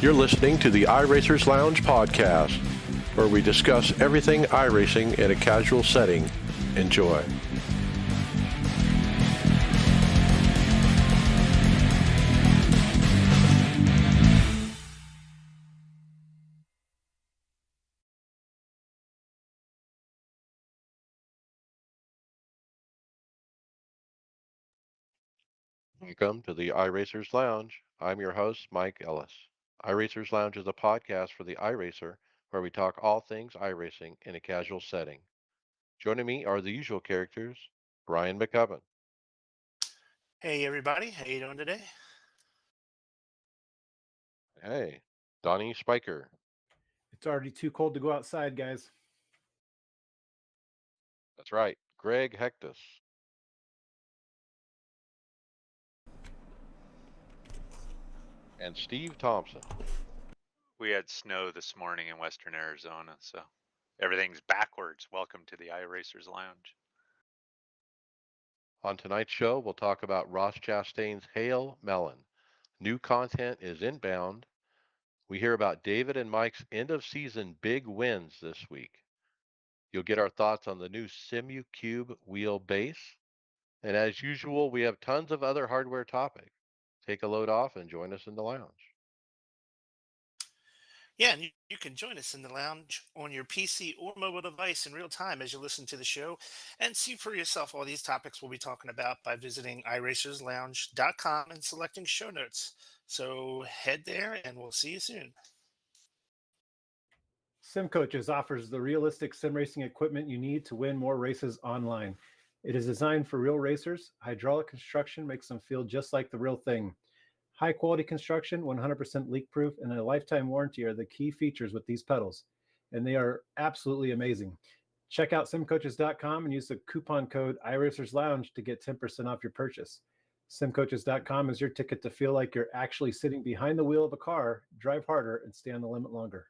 You're listening to the iRacers Lounge podcast, where we discuss everything iRacing in a casual setting. Enjoy. Welcome to the iRacers Lounge. I'm your host, Mike Ellis. iRacers Lounge is a podcast for the iRacer where we talk all things iRacing in a casual setting. Joining me are the usual characters, Brian McCubbin. Hey everybody, how you doing today? Hey, Donnie Spiker. It's already too cold to go outside, guys. That's right, Greg Hectus. And Steve Thompson. We had snow this morning in western Arizona, so everything's backwards. Welcome to the iRacers Lounge. On tonight's show, we'll talk about Ross Chastain's Hail Melon. New content is inbound. We hear about David and Mike's end of season big wins this week. You'll get our thoughts on the new SimuCube wheel base. And as usual, we have tons of other hardware topics. Take a load off and join us in the lounge. Yeah, and you can join us in the lounge on your PC or mobile device in real time as you listen to the show and see for yourself all these topics we'll be talking about by visiting iRacersLounge.com and selecting show notes. So head there and we'll see you soon. Sim Coaches offers the realistic sim racing equipment you need to win more races online. It is designed for real racers. Hydraulic construction makes them feel just like the real thing. High quality construction, 100% leak proof, and a lifetime warranty are the key features with these pedals, and they are absolutely amazing. Check out simcoaches.com and use the coupon code iRacersLounge to get 10% off your purchase. Simcoaches.com is your ticket to feel like you're actually sitting behind the wheel of a car, drive harder, and stay on the limit longer.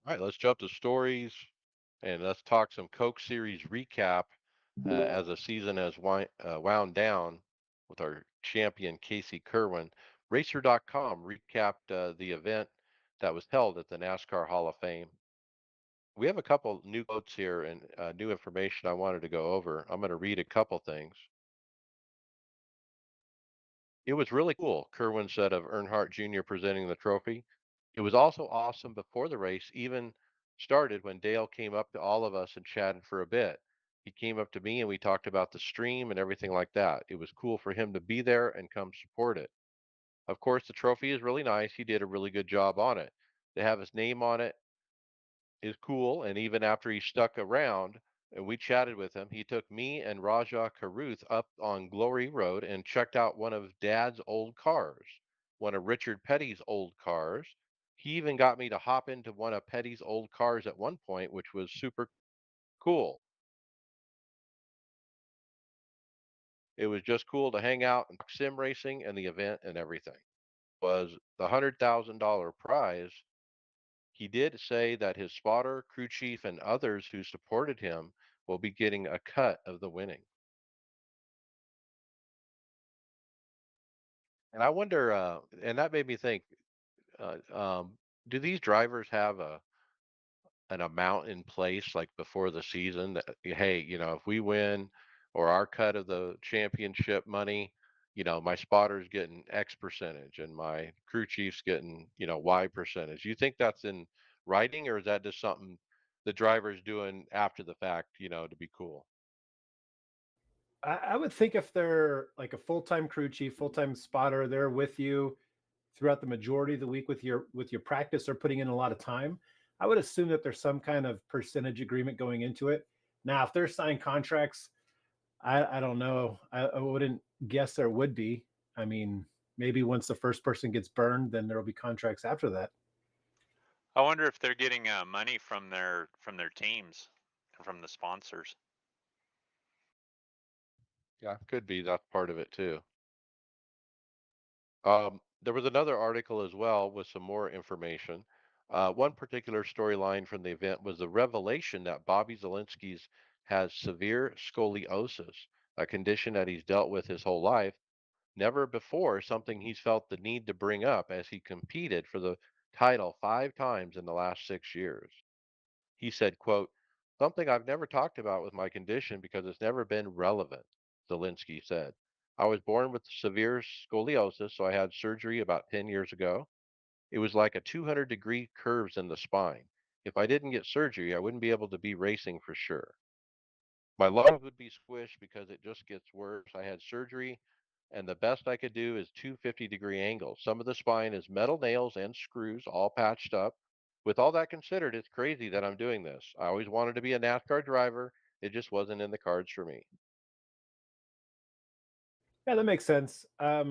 All right, let's jump to stories and let's talk some Coke Series recap as the season has wound down with our champion Casey Kerwin. Racer.com recapped the event that was held at the NASCAR Hall of Fame. We have a couple new quotes here and new information I wanted to go over. I'm going to read a couple things. It was really cool, Kerwin said of Earnhardt Jr. presenting the trophy. It was also awesome before the race even started when Dale came up to all of us and chatted for a bit. He came up to me and we talked about the stream and everything like that. It was cool for him to be there and come support it. Of course, the trophy is really nice. He did a really good job on it. To have his name on it is cool. And even after he stuck around and we chatted with him, he took me and Raja Caruth up on Glory Road and checked out one of Dad's old cars, one of Richard Petty's old cars. He even got me to hop into one of Petty's old cars at one point, which was super cool. It was just cool to hang out and talk sim racing and the event and everything. Was the $100,000 prize. He did say that his spotter, crew chief, and others who supported him will be getting a cut of the winning. And I wonder, and that made me think, uh, um, do these drivers have an amount in place like before the season that, hey, if we win or our cut of the championship money, my spotter's getting X percentage and my crew chief's getting, Y percentage. You think that's in writing or is that just something the driver's doing after the fact, to be cool? I would think if they're like a full-time crew chief, full-time spotter, they're with you throughout the majority of the week with your practice. They're putting in a lot of time. I would assume that there's some kind of percentage agreement going into it. Now, if they're signed contracts, I don't know. I wouldn't guess there would be. I mean, maybe once the first person gets burned, then there'll be contracts after that. I wonder if they're getting money from their teams and from the sponsors. Yeah, could be. That's part of it too. There was another article as well with some more information. One particular storyline from the event was the revelation that Bobby Zelensky's has severe scoliosis, a condition that he's dealt with his whole life. Never before something he's felt the need to bring up as he competed for the title 5 times in the last 6 years. He said, quote, something I've never talked about with my condition because it's never been relevant, Zelensky said. I was born with severe scoliosis, so I had surgery about 10 years ago. It was like a 200-degree curves in the spine. If I didn't get surgery, I wouldn't be able to be racing for sure. My lungs would be squished because it just gets worse. I had surgery, and the best I could do is 250-degree angles. Some of the spine is metal nails and screws all patched up. With all that considered, it's crazy that I'm doing this. I always wanted to be a NASCAR driver. It just wasn't in the cards for me. Yeah, that makes sense. I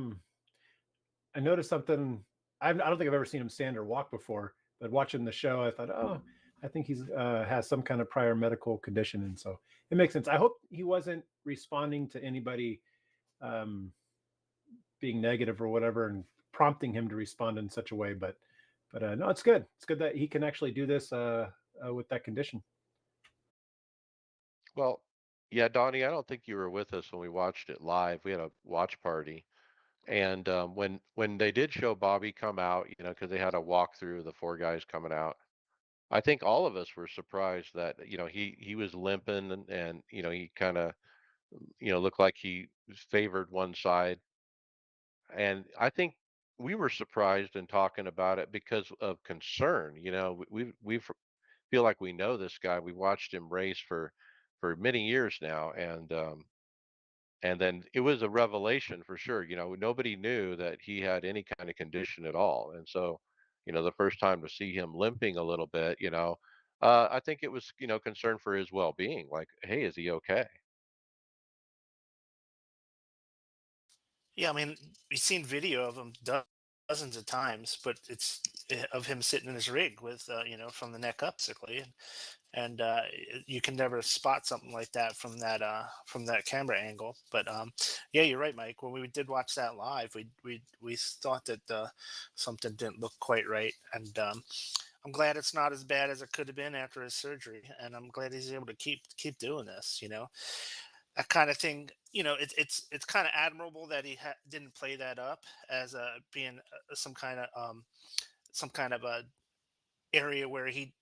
noticed something. I don't think I've ever seen him stand or walk before, but watching the show, I thought, oh, I think he's has some kind of prior medical condition, and so it makes sense. I hope he wasn't responding to anybody um, being negative or whatever, and prompting him to respond in such a way. But no, it's good. It's good that he can actually do this with that condition. Well, yeah, Donnie, I don't think you were with us when we watched it live. We had a watch party. And when they did show Bobby come out, because they had a walkthrough of the 4 guys coming out, I think all of us were surprised that he was limping and he kind of looked like he favored one side, and I think we were surprised in talking about it because of concern. Feel like we know this guy. We watched him race for many years now, and then it was a revelation for sure. Nobody knew that he had any kind of condition at all. And so, the first time to see him limping a little bit, I think it was, concern for his well-being. Like, hey, is he okay? Yeah, I mean, we've seen video of him dozens of times, but it's of him sitting in his rig with, from the neck up, basically, and you can never spot something like that from that camera angle. But yeah, you're right, Mike. When we did watch that live, we thought that something didn't look quite right, and I'm glad it's not as bad as it could have been after his surgery, and I'm glad he's able to keep doing this. That kind of thing. It's kind of admirable that he didn't play that up as being some kind of a area where he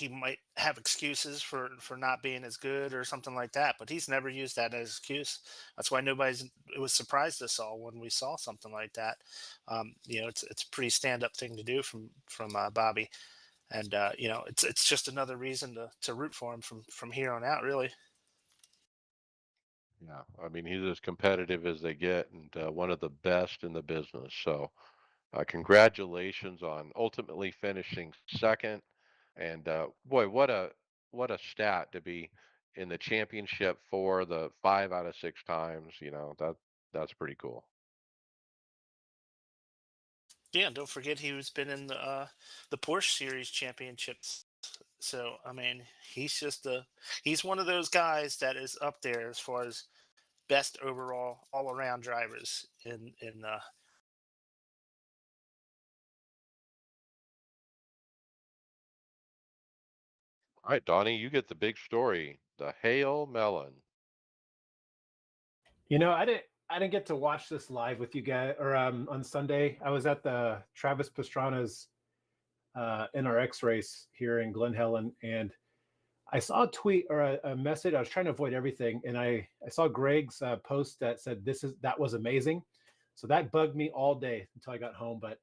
might have excuses for not being as good or something like that. But he's never used that as excuse. That's why nobody's it was surprised us all when we saw something like that. It's a pretty stand up thing to do from Bobby, and it's just another reason to root for him from here on out, really. Yeah. I mean, he's as competitive as they get and one of the best in the business. So, congratulations on ultimately finishing second. And boy, what a stat to be in the championship for the 5 out of 6 times. That's pretty cool. Yeah, and don't forget he was been in the Porsche Series championships. So I mean, he's one of those guys that is up there as far as best overall all around drivers in All right, Donnie, you get the big story, the Hail Melon. I didn't get to watch this live with you guys or on Sunday. I was at the Travis Pastrana's NRX race here in Glen Helen, and I saw a tweet or a message. I was trying to avoid everything, and I saw Greg's post that said that was amazing. So that bugged me all day until I got home. But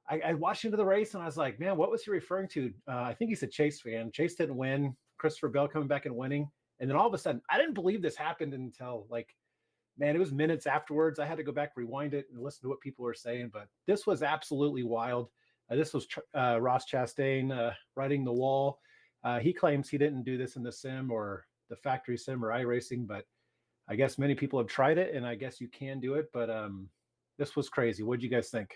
I watched into the race, and I was like, man, what was he referring to? I think he's a Chase fan. Chase didn't win. Christopher Bell coming back and winning, and then all of a sudden, I didn't believe this happened until like, man, it was minutes afterwards. I had to go back, rewind it, and listen to what people were saying. But this was absolutely wild. This was Ross Chastain riding the wall. He claims he didn't do this in the sim or the factory sim or iRacing, but I guess many people have tried it, and I guess you can do it. But this was crazy. What do you guys think?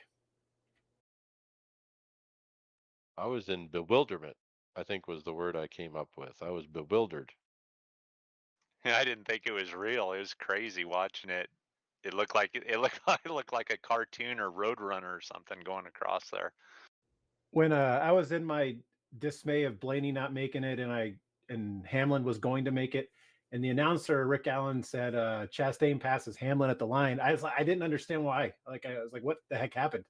I was in bewilderment, I think was the word I came up with. I was bewildered. I didn't think it was real. It was crazy watching it. It looked like it looked like a cartoon or Roadrunner or something going across there. When I was in my dismay of Blaney not making it, and Hamlin was going to make it, and the announcer Rick Allen said Chastain passes Hamlin at the line. I was like, I didn't understand why. Like I was like, what the heck happened?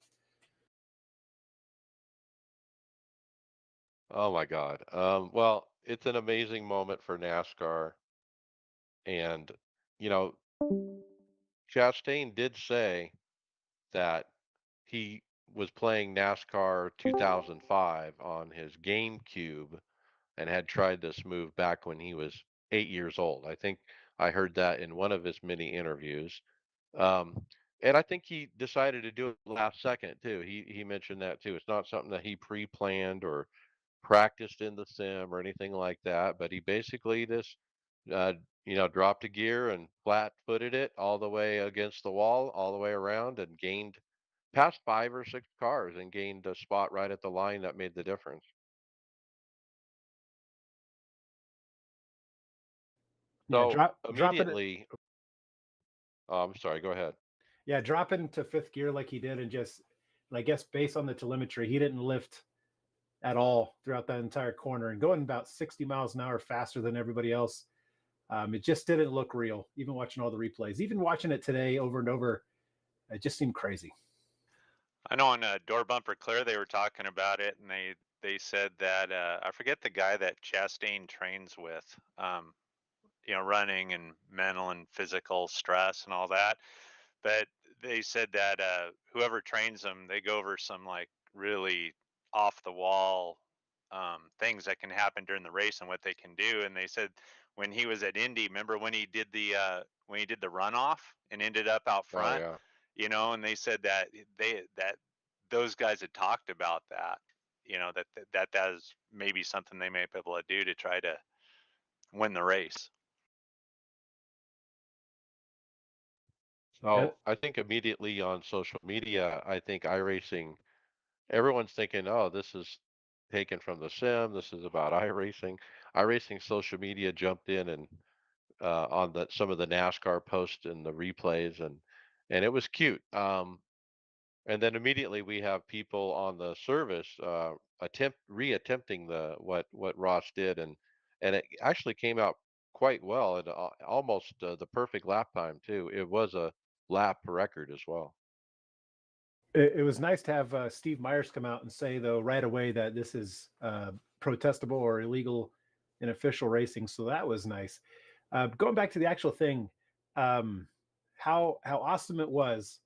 Oh my God. Well, it's an amazing moment for NASCAR, and you know, Chastain did say that he was playing NASCAR 2005 on his GameCube and had tried this move back when he was 8 years old. I think I heard that in one of his many interviews. Um, and I think he decided to do it last second too. He mentioned that too. It's not something that he pre-planned or practiced in the sim or anything like that, but he basically just uh, dropped a gear and flat-footed it all the way against the wall, all the way around, and gained past 5 or 6 cars and gained a spot right at the line that made the difference. Yeah, So drop it. immediately, oh, I'm sorry, go ahead. Yeah, drop it into fifth gear like he did, and just, and I guess based on the telemetry, he didn't lift at all throughout that entire corner, and going about 60 miles an hour faster than everybody else. It just didn't look real. Even watching all the replays, even watching it today over and over, it just seemed crazy. I know on Door Bumper Clear they were talking about it, and they said that I forget the guy that Chastain trains with, running and mental and physical stress and all that. But they said that whoever trains them, they go over some like really off the wall things that can happen during the race and what they can do. And they said when he was at Indy, remember when he did the runoff and ended up out Oh front, yeah. and they said that those guys had talked about that, that is maybe something they may be able to do to try to win the race. Yeah, So I think immediately on social media, I think iRacing, everyone's thinking, oh, this is taken from the sim. This is about iRacing. iRacing social media jumped in and on some of the NASCAR posts and the replays, and it was cute. And then immediately we have people on the service reattempting the what Ross did, and it actually came out quite well and almost the perfect lap time too. It was a lap record as well. it was nice to have Steve Myers come out and say though right away that this is protestable or illegal in official racing. So that was nice. Going back to the actual thing, how awesome it was.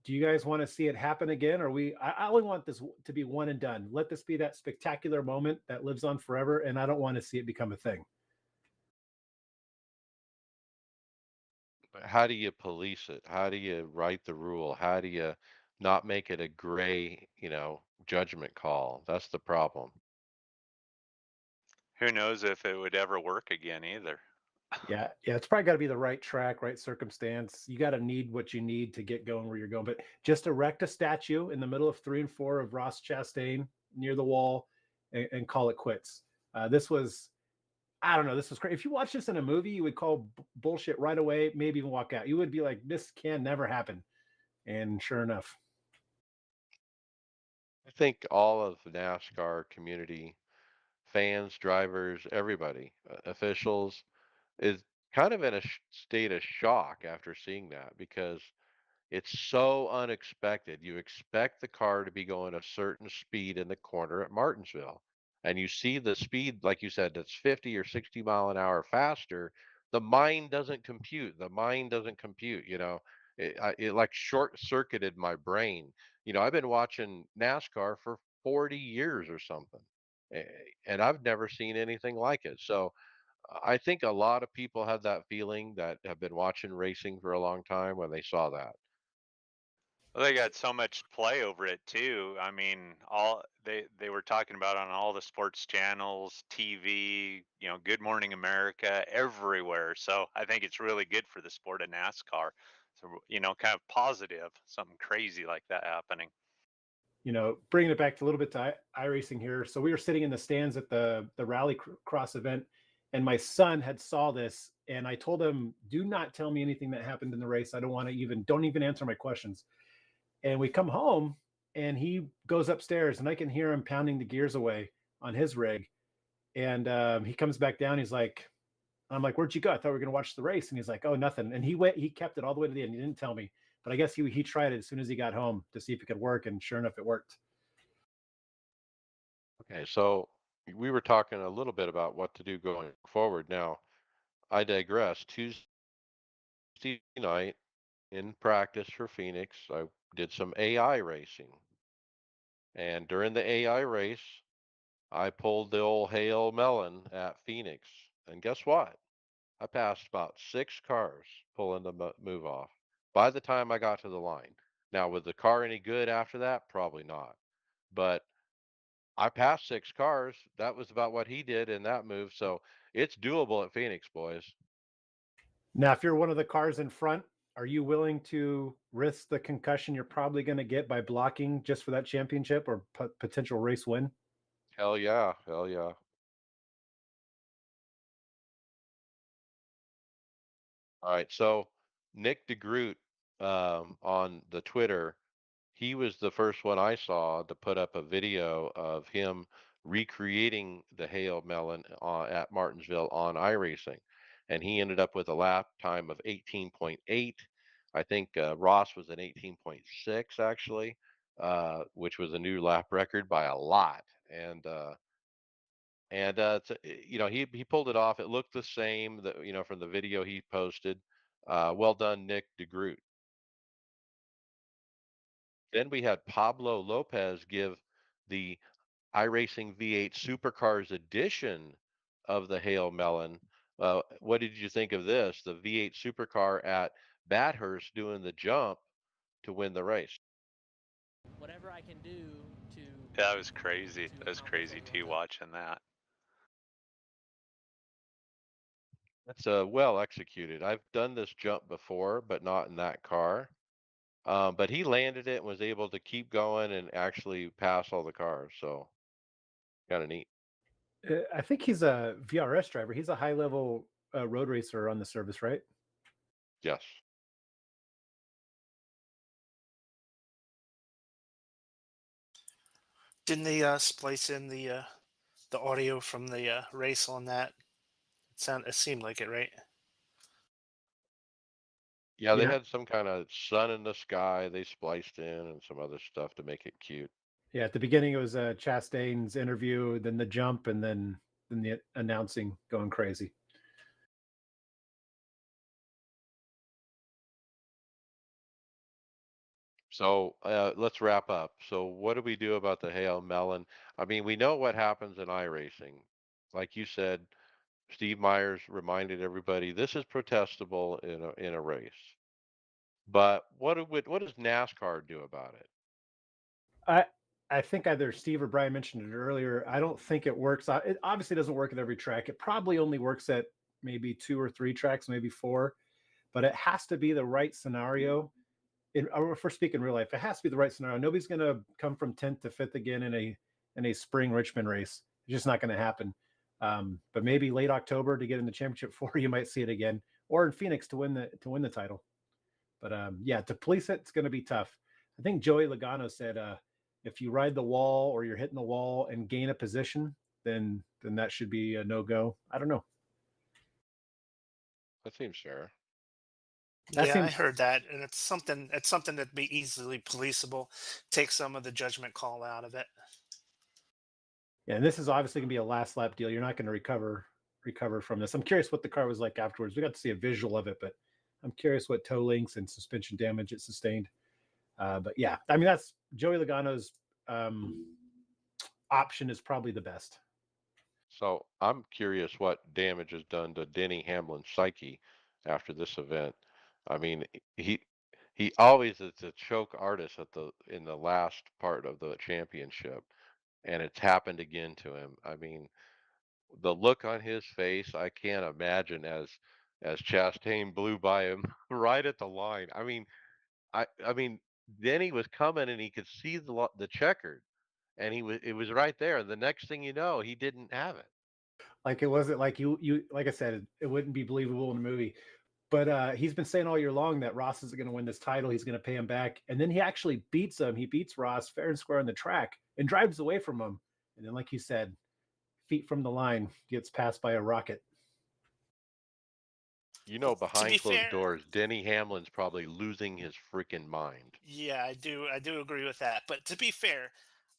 Do you guys want to see it happen again? Or I only want this to be one and done. Let this be that spectacular moment that lives on forever, and I don't want to see it become a thing. But how do you police it? How do you write the rule? How do you not make it a gray, judgment call? That's the problem. Who knows if it would ever work again either. Yeah, it's probably got to be the right track, right circumstance. You got to need what you need to get going where you're going. But just erect a statue in the middle of 3 and 4 of Ross Chastain near the wall, and call it quits. This was, I don't know, this was crazy. If you watch this in a movie, you would call bullshit right away, maybe even walk out. You would be like, this can never happen. And sure enough. I think all of the NASCAR community, fans, drivers, everybody, officials, is kind of in a state of shock after seeing that because it's so unexpected. You expect the car to be going a certain speed in the corner at Martinsville, and you see the speed, like you said, that's 50 or 60 mile an hour faster. The mind doesn't compute. The mind doesn't compute. It like short circuited my brain. I've been watching NASCAR for 40 years or something, eh, and I've never seen anything like it. So I think a lot of people have that feeling that have been watching racing for a long time when they saw that. Well, they got so much play over it too. I mean, all they were talking about on all the sports channels, TV, Good Morning America, everywhere. So I think it's really good for the sport of NASCAR. So, kind of positive, something crazy like that happening. Bringing it back a little bit to iRacing here. So we were sitting in the stands at the rally cross event, and my son had saw this, and I told him, do not tell me anything that happened in the race. I don't even answer my questions. And we come home, and he goes upstairs, and I can hear him pounding the gears away on his rig. And he comes back down. He's like, I'm like, "Where'd you go? I thought we were gonna watch the race." And he's like, "Oh, nothing." And he kept it all the way to the end. He didn't tell me, but I guess he tried it as soon as he got home to see if it could work, and sure enough, it worked. Okay, so we were talking a little bit about what to do going forward. Now, I digress. Tuesday night in practice for Phoenix, I did some AI racing. And during the AI race, I pulled the old Hail Melon at Phoenix. And guess what? I passed about 6 cars pulling the move off by the time I got to the line. Now, was the car any good after that? Probably not. But I passed 6 cars. That was about what he did in that move. So it's doable at Phoenix, boys. Now, if you're one of the cars in front, are you willing to risk the concussion you're probably going to get by blocking just for that championship or potential race win? Hell yeah. Hell yeah. All right. So Nick DeGroot on the Twitter, he was the first one I saw to put up a video of him recreating the Hail Melon at Martinsville on iRacing. And he ended up with a lap time of 18.8. I think Ross was an 18.6 actually, which was a new lap record by a lot. He pulled it off. It looked the same that from the video he posted. Well done, Nick DeGroot. Then we had Pablo Lopez give the iRacing V8 Supercars edition of the Hail Melon. What did you think of this? The V8 Supercar at Bathurst doing the jump to win the race. Whatever I can do to That was crazy. to That was accomplish crazy what I too, wanna do. watching that. That's well executed. I've done this jump before, but not in that car. But he landed it and was able to keep going and actually pass all the cars. So kind of neat. I think he's a VRS driver. He's a high level road racer on the service, right? Yes. Didn't they splice in the audio from the race on that? It seemed like it, right? Yeah, they Yeah. had some kind of sun in the sky they spliced in and some other stuff to make it cute. Yeah. At the beginning, it was Chastain's interview, then the jump, and then the announcing going crazy. So let's wrap up. So what do we do about the Hail Melon? I mean, we know what happens in iRacing. Like you said, Steve Myers reminded everybody this is protestable in a race. But what does NASCAR do about it? I I think either Steve or Brian mentioned it earlier. I don't think it works. It obviously doesn't work at every track. It probably only works at maybe 2 or 3 tracks, maybe four. But it has to be the right scenario. If we're speaking real life, it has to be the right scenario. Nobody's going to come from 10th to 5th again in a spring Richmond race. It's just not going to happen. But maybe late October to get in the championship four, you might see it again, or in Phoenix to win the title. But yeah, to police it's going to be tough. I think Joey Logano said if you ride the wall or you're hitting the wall and gain a position, then that should be a no go. I don't know. That seems fair. That Yeah, I seems heard that, and it's something that'd be easily policeable. Take some of the judgment call out of it. Yeah, and this is obviously going to be a last lap deal. You're not going to recover from this. I'm curious what the car was like afterwards. We got to see a visual of it, but I'm curious what toe links and suspension damage it sustained. But yeah, I mean that's Joey Logano's option is probably the best. So I'm curious what damage is done to Denny Hamlin's psyche after this event. I mean, he he always is a choke artist in the last part of the championship, and it's happened again to him. I mean, the look on his face, I can't imagine as Chastain blew by him right at the line. I mean, Denny was coming and he could see the checkered, and it was right there. The next thing you know, he didn't have it. Like it wasn't like you like I said, it wouldn't be believable in a movie. But he's been saying all year long that Ross is going to win this title. He's going to pay him back, and then he actually beats him. He beats Ross fair and square on the track and drives away from him. And then, like you said, feet from the line, gets passed by a rocket. To be Behind closed fair, doors, Denny Hamlin's probably losing his freaking mind. yeah, I do agree with that. But to be fair,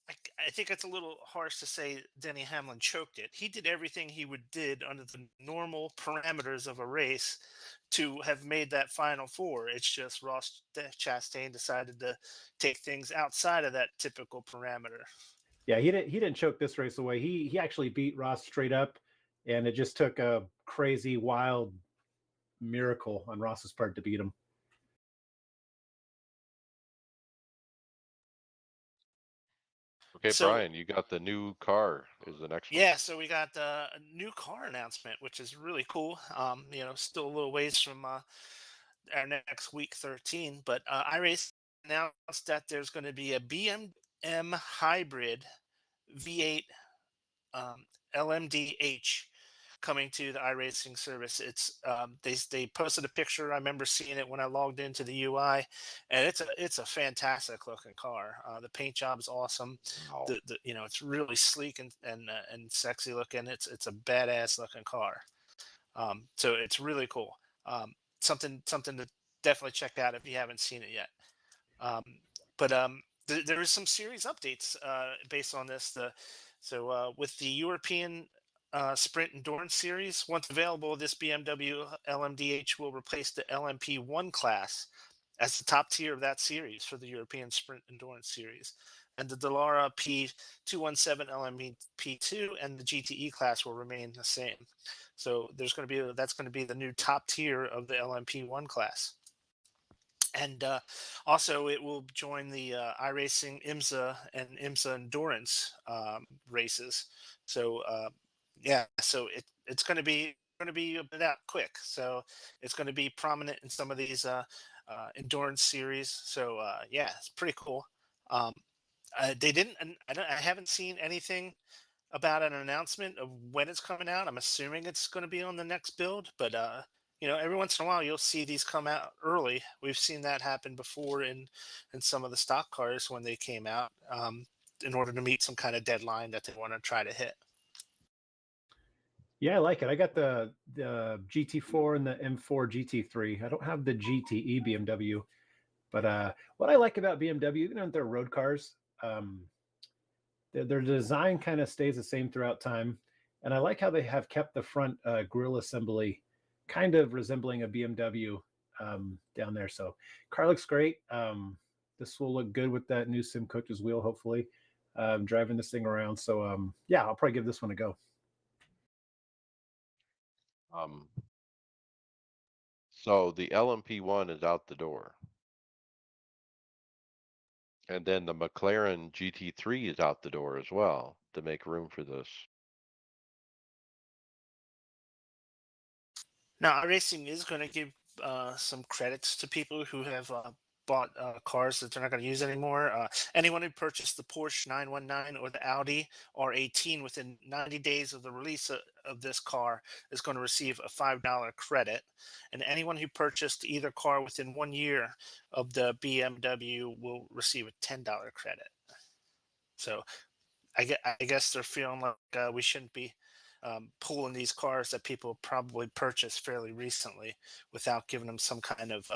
I think it's a little harsh to say Denny Hamlin choked it. He did everything he would did under the normal parameters of a race to have made that final four. It's just Chastain decided to take things outside of that typical parameter. Yeah, he didn't choke this race away. He actually beat Ross straight up, and it just took a crazy, wild miracle on Ross's part to beat him. Okay, So Brian, you got the new car is the next one. yeah, so we got a new car announcement, which is really cool. Still a little ways from our next week 13, but iRace announced that there's going to be a BM hybrid V8 LMDH coming to the iRacing service. It's they posted a picture. I remember seeing it when I logged into the UI, and it's a fantastic looking car. The paint job is awesome. Wow. It's really sleek and sexy looking. It's a badass looking car. So it's really cool. Something to definitely check out if you haven't seen it yet. Um, but there is some series updates based on this. With the European Sprint Endurance Series, once available, this BMW LMDH will replace the LMP1 class as the top tier of that series for the European Sprint Endurance Series. And the Dallara P217 LMP2 and the GTE class will remain the same. So that's going to be the new top tier of the LMP1 class. And also, it will join the iRacing IMSA and IMSA Endurance races. So yeah, so it's going to be a bit out quick. So it's going to be prominent in some of these endurance series. So yeah, it's pretty cool. Um, they didn't, and I haven't seen anything about an announcement of when it's coming out. I'm assuming it's going to be on the next build, but every once in a while you'll see these come out early. We've seen that happen before in some of the stock cars when they came out, in order to meet some kind of deadline that they want to try to hit. Yeah, I like it. I got the GT4 and the M4 GT3. I don't have the GTE BMW, but what I like about BMW, even if they're road cars, their design kind of stays the same throughout time, and I like how they have kept the front grille assembly kind of resembling a BMW down there. So car looks great. This will look good with that new Sim Cooked wheel, hopefully. Driving this thing around. So yeah, I'll probably give this one a go. Um, so the LMP1 is out the door, and then the McLaren GT3 is out the door as well to make room for this. Now, iRacing is going to give some credits to people who have bought cars that they're not going to use anymore. Anyone who purchased the Porsche 919 or the Audi R18 within 90 days of the release of this car is going to receive a $5 credit. And anyone who purchased either car within 1 year of the BMW will receive a $10 credit. So I guess they're feeling like we shouldn't be pulling these cars that people probably purchased fairly recently without giving them some kind of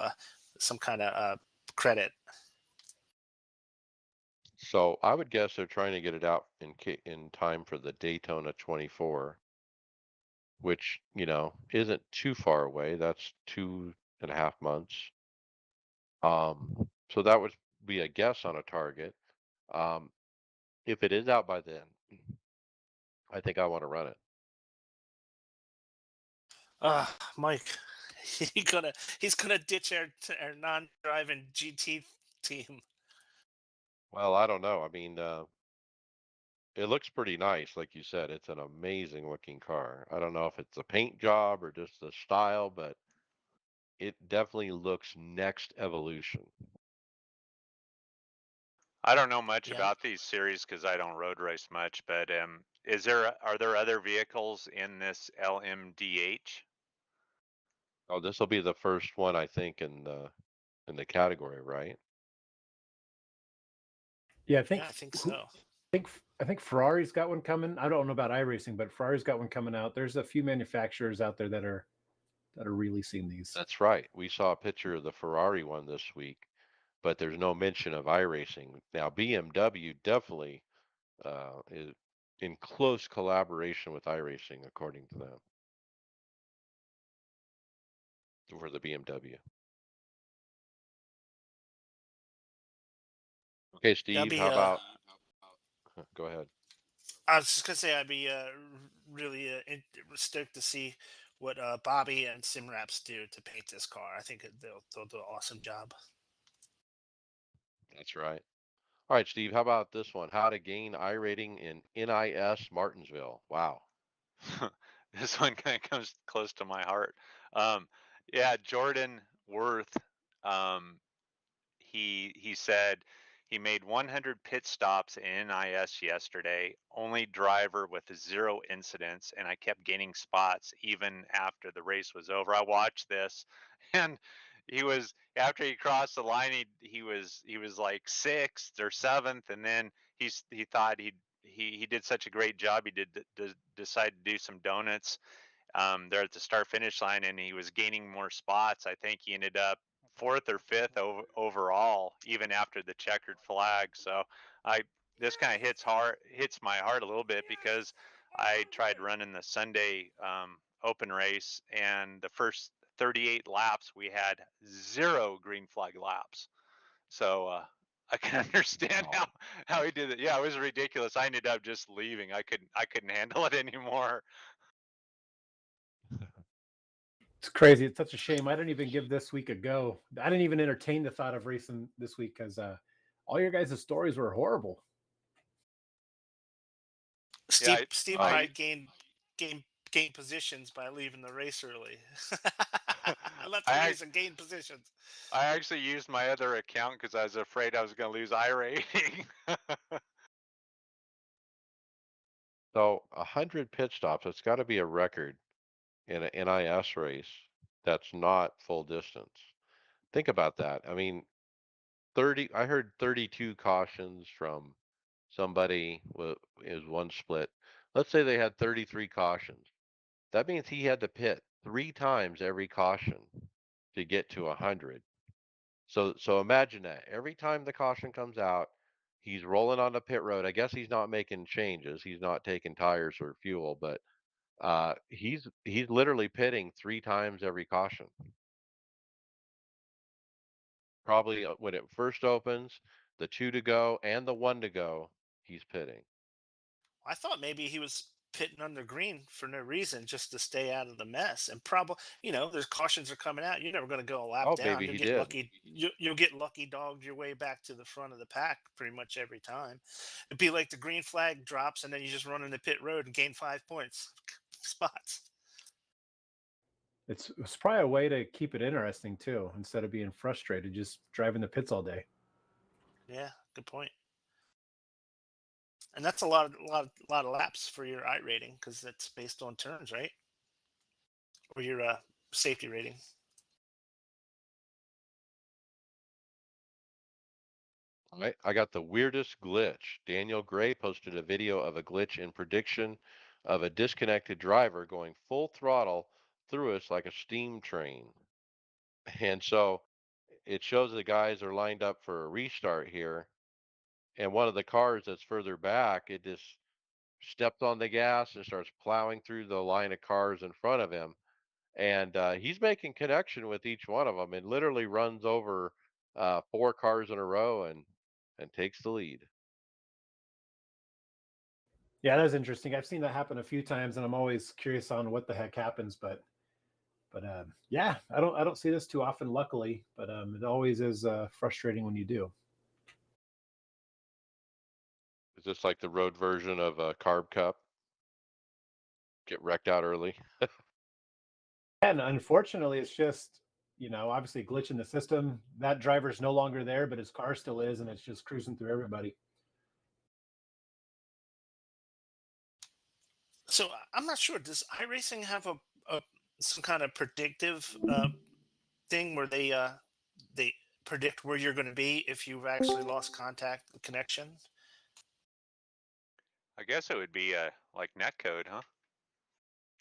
credit. So I would guess they're trying to get it out in time for the Daytona 24, which, isn't too far away. That's 2.5 months. So that would be a guess on a target. Um, if it is out by then, I think I want to run it. Mike, he's gonna ditch our non-driving GT team. Well, I don't know. I mean, it looks pretty nice, like you said. It's an amazing looking car. I don't know if it's a paint job or just the style, but it definitely looks next evolution. I don't know much Yeah. about these series because I don't road race much, but are there other vehicles in this LMDH? Oh, this will be the first one, I think, in the category, right? Yeah, Yeah, I think so. I think Ferrari's got one coming. I don't know about iRacing, but Ferrari's got one coming out. There's a few manufacturers out there that are that are releasing these. That's right. We saw a picture of the Ferrari one this week, but there's no mention of iRacing. Now, BMW definitely is in close collaboration with iRacing, according to them, for the BMW. Okay, Yeah, Steve, how about? Go ahead. I was just gonna say I'd be really stoked to see what Bobby and Simraps do to paint this car. I think they'll do an awesome job. That's right. All right, Steve, how about this one? How to gain I rating in NIS Martinsville. Wow. This one kind of comes close to my heart. Um, yeah, Jordan Worth. Um, he said he made 100 pit stops in NIS yesterday, only driver with 0 incidents, and I kept gaining spots even after the race was over. I watched this, and he was after he crossed the line, he was like 6th or 7th, and then he thought he did such a great job. He decide to do some donuts there at the start finish line, and he was gaining more spots. I think he ended up 4th or 5th overall, even after the checkered flag. So I this kind of hits my heart a little bit because I tried running the Sunday open race, and the first 38 laps we had 0 green flag laps. So I can understand Wow. how he did it. Yeah, it was ridiculous. I ended up just leaving. I couldn't handle it anymore. It's crazy. It's such a shame. I didn't even give this week a go. I didn't even entertain the thought of racing this week because all your guys' stories were horrible. Yeah, Steve I probably gained positions by leaving the race early. I left the I race and gained positions. I actually used my other account because I was afraid I was going to lose iRating. so 100 pit stops. It's got to be a record in an NIS race that's not full distance. Think about that. I mean, 30. I heard 32 cautions from somebody is one split. Let's say they had 33 cautions. That means he had to pit 3 times every caution to get to 100. So imagine that. Every time the caution comes out, he's rolling on the pit road. I guess he's not making changes. He's not taking tires or fuel, but he's literally pitting 3 times every caution. Probably when it first opens, the 2 to go and the 1 to go, he's pitting. I thought maybe he was pitting under green for no reason, just to stay out of the mess. And probably, there's cautions are coming out. You're never going to go a lap Oh, down. maybe You'll he get did. lucky. You'll get lucky dogged your way back to the front of the pack pretty much every time. It'd be like the green flag drops, and then you just run in the pit road and gain 5 points spots. It's probably a way to keep it interesting too, instead of being frustrated just driving the pits all day. Yeah, good point. And that's a lot of laps for your I rating because that's based on turns, right? Or your safety rating. I got the weirdest glitch. Daniel Gray posted a video of a glitch in prediction of a disconnected driver going full throttle through us like a steam train. And so it shows the guys are lined up for a restart here. And one of the cars that's further back, it just stepped on the gas and starts plowing through the line of cars in front of him. And he's making connection with each one of them and literally runs over 4 cars in a row and takes the lead. Yeah, that's interesting. I've seen that happen a few times, and I'm always curious on what the heck happens. But yeah, I don't see this too often, luckily. But it always is frustrating when you do. Is this like the road version of a carb cup? Get wrecked out early. And unfortunately, it's just obviously a glitch in the system. That driver's no longer there, but his car still is, and it's just cruising through everybody. So I'm not sure. Does iRacing have a some kind of predictive thing where they predict where you're going to be if you've actually lost contact connection? I guess it would be like netcode, huh?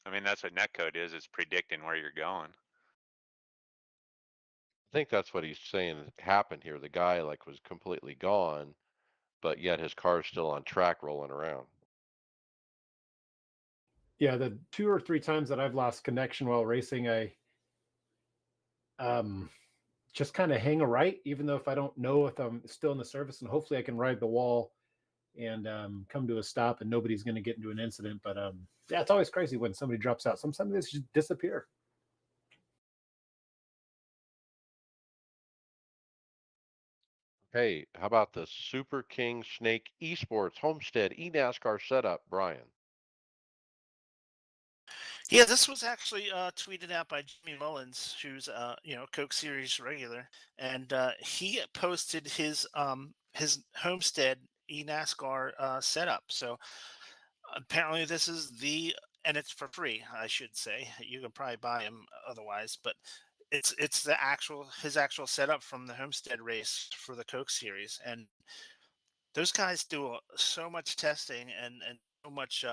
I mean, that's what netcode is. It's predicting where you're going. think that's what he's saying happened here. The guy like was completely gone, but yet his car's still on track rolling around. Yeah, the 2 or 3 times that I've lost connection while racing, I um, just kind of hang a right, even though if I don't know if I'm still in the service, and hopefully I can ride the wall and come to a stop and nobody's going to get into an incident. But yeah, it's always crazy when somebody drops out. Some they just disappear. Hey, how about the Super King Snake Esports Homestead eNASCAR setup, Brian? Yeah, this was actually tweeted out by Jimmy Mullins, who's Coke Series regular, and he posted his homestead eNASCAR setup. So apparently, this is and it's for free, I should say. You can probably buy them otherwise, but it's the actual his actual setup from the Homestead race for the Coke Series, and those guys do so much testing and so much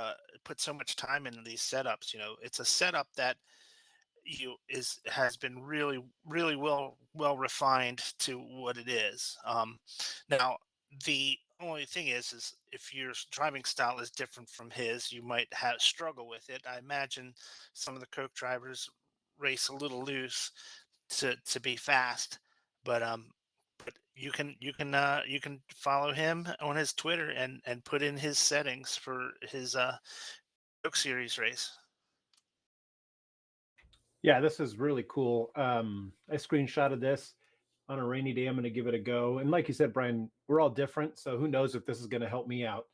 put so much time into these setups. It's a setup that you is has been really well refined to what it is. Now the only thing is if your driving style is different from his, you might have struggle with it. I imagine some of the Coke drivers race a little loose to be fast, but you can follow him on his Twitter and put in his settings for his Coke Series race. Yeah, this is really cool. I screenshotted this on a rainy day. I'm going to give it a go. And like you said, Brian, we're all different. So who knows if this is going to help me out.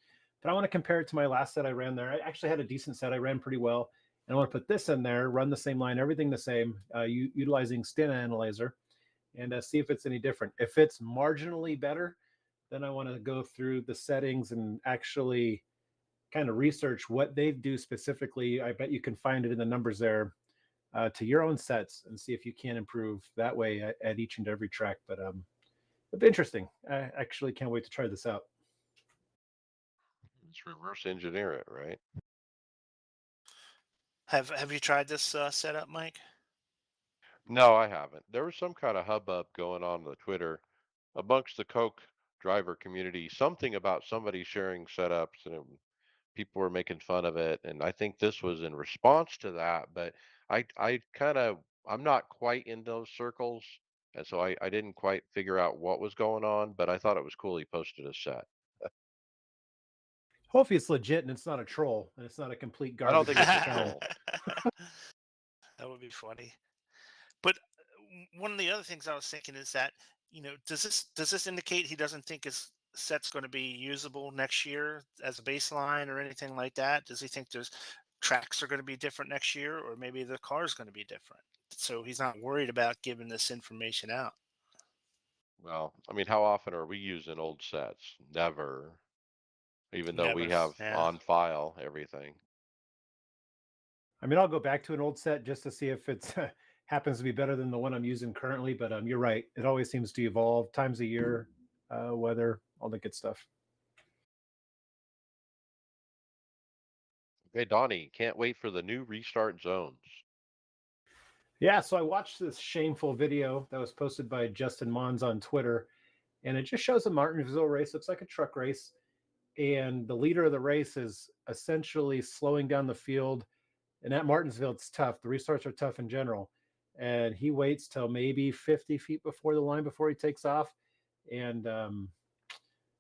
But I want to compare it to my last set I ran there. I actually had a decent set. I ran pretty well. And I want to put this in there, run the same line, everything the same, utilizing Stint Analyzer, and see if it's any different. If it's marginally better, then I want to go through the settings and actually kind of research what they do specifically. I bet you can find it in the numbers there to your own sets and see if you can improve that way at each and every track. But it'll be interesting. I actually can't wait to try this out. Let's reverse engineer it, right? Have you tried this setup, Mike? No, I haven't. There was some kind of hubbub going on the Twitter amongst the Coke driver community, something about somebody sharing setups and people were making fun of it. And I think this was in response to that. But I kind of, I'm not quite in those circles. And so I didn't quite figure out what was going on, but I thought it was cool he posted a set. Hopefully it's legit and it's not a troll and it's not a complete I don't garbage think it's a account. troll. That would be funny. But one of the other things I was thinking is that, does this indicate he doesn't think his set's going to be usable next year as a baseline or anything like that? Does he think there's tracks are going to be different next year, or maybe the car's going to be different? So he's not worried about giving this information out. Well, I mean, how often are we using old sets? Never, even though we Never. have Yeah. on file everything. I mean, I'll go back to an old set just to see if it's happens to be better than the one I'm using currently. But you're right; it always seems to evolve. Times a year, weather, all the good stuff. Okay, Donnie, can't wait for the new restart zones. Yeah, so I watched this shameful video that was posted by Justin Mons on Twitter, and it just shows a Martinsville race. Looks like a truck race, and the leader of the race is essentially slowing down the field. And at Martinsville, it's tough. The restarts are tough in general. And he waits till maybe 50 feet before the line before he takes off. And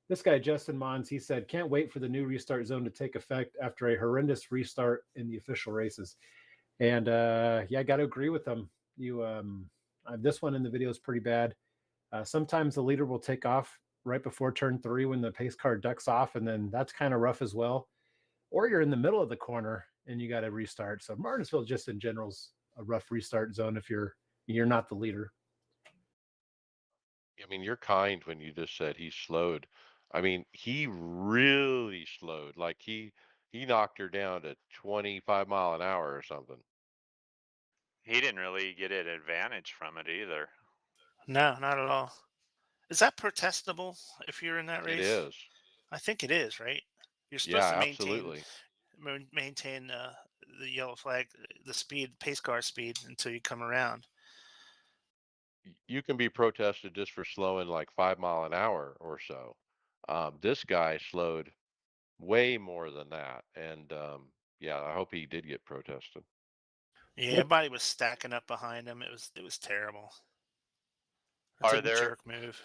this guy, Justin Mons, he said, can't wait for the new restart zone to take effect after a horrendous restart in the official races. And yeah, I got to agree with them. This one in the video is pretty bad. Sometimes the leader will take off right before turn 3 when the pace car ducks off, and then that's kind of rough as well. Or you're in the middle of the corner and you got to restart. So Martinsville, just in general, is a rough restart zone if you're not the leader. I mean, you're kind when you just said he slowed. I mean, he really slowed. Like he knocked her down to 25 mile an hour or something. He didn't really get an advantage from it either. No, not at all. Is that protestable if you're in that It race? is. I think it is, right? You're supposed to Yeah, maintain absolutely. maintain the yellow flag, the speed, pace car speed until you come around. you can be protested just for slowing like 5 mile an hour or so. This guy slowed way more than that, and yeah, I hope he did get protested. Yeah, What everybody was stacking up behind him. It was terrible. That's Are a there jerk move.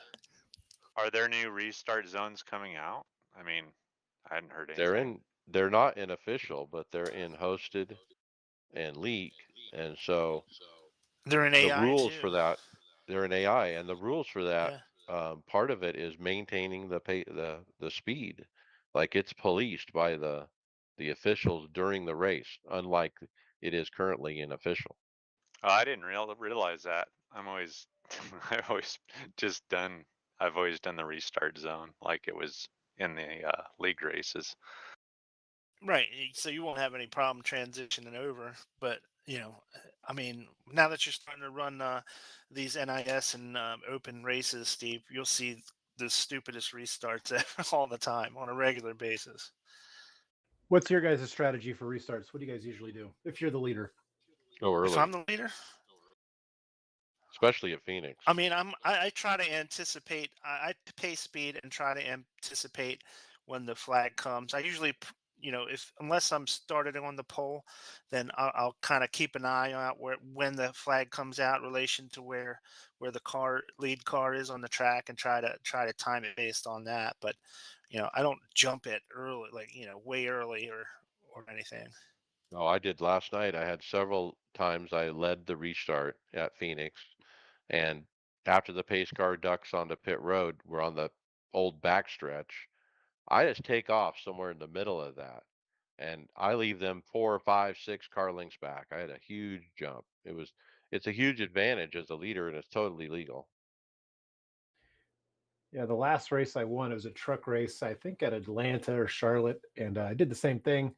new restart zones coming out? I mean, I hadn't heard They're anything. in. They're not in official, but they're in hosted and leak, and so They're in the AI rules too. for that, they're in AI, and the rules for that, Yeah. part of it is maintaining the speed, like it's policed by the officials during the race, unlike it is currently in official. Oh, I didn't realize that. I'm always, I've always just done, I've always done the restart zone like it was in the league races. Right. So you won't have any problem transitioning over. But, I mean, now that you're starting to run these NIS and open races, Steve, you'll see the stupidest restarts all the time on a regular basis. What's your guys' strategy for restarts? What do you guys usually do if you're the leader? Go If I'm early, the leader, especially at Phoenix. I mean, I try to anticipate. I pay speed and try to anticipate when the flag comes. I usually, if unless I'm started on the pole, then I'll kind of keep an eye out where when the flag comes out in relation to where the lead car is on the track and try to time it based on that. But I don't jump it early, like way early or anything. Oh, I did last night. I had several times I led the restart at Phoenix, and after the pace car ducks onto pit road, we're on the old backstretch. I just take off somewhere in the middle of that, and I leave them 4 or 5, 6 car lengths back. I had a huge jump. It's a huge advantage as a leader, and it's totally legal. Yeah, the last race I won, it was a truck race, I think at Atlanta or Charlotte, and I did the same thing.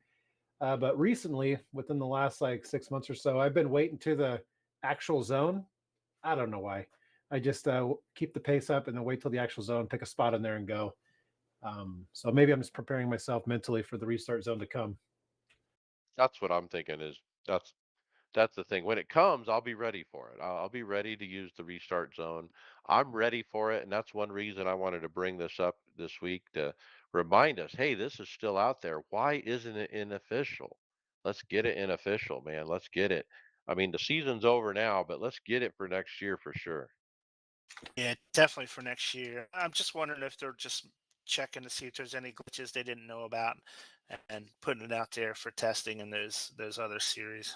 But recently, within the last like 6 months or so, I've been waiting to the actual zone. I don't know why. I just keep the pace up and then wait till the actual zone, pick a spot in there, and go. So maybe I'm just preparing myself mentally for the restart zone to come. That's what I'm thinking is that's That's the thing. When it comes, I'll be ready for it. I'll be ready to use the restart zone. I'm ready for it, and that's one reason I wanted to bring this up this week to remind us, hey, this is still out there. Why isn't it in official? Let's get it in official, man. Let's get it. I mean, the season's over now, but let's get it for next year for sure. Yeah, definitely for next year. I'm just wondering if they're just checking to see if there's any glitches they didn't know about and putting it out there for testing in those other series.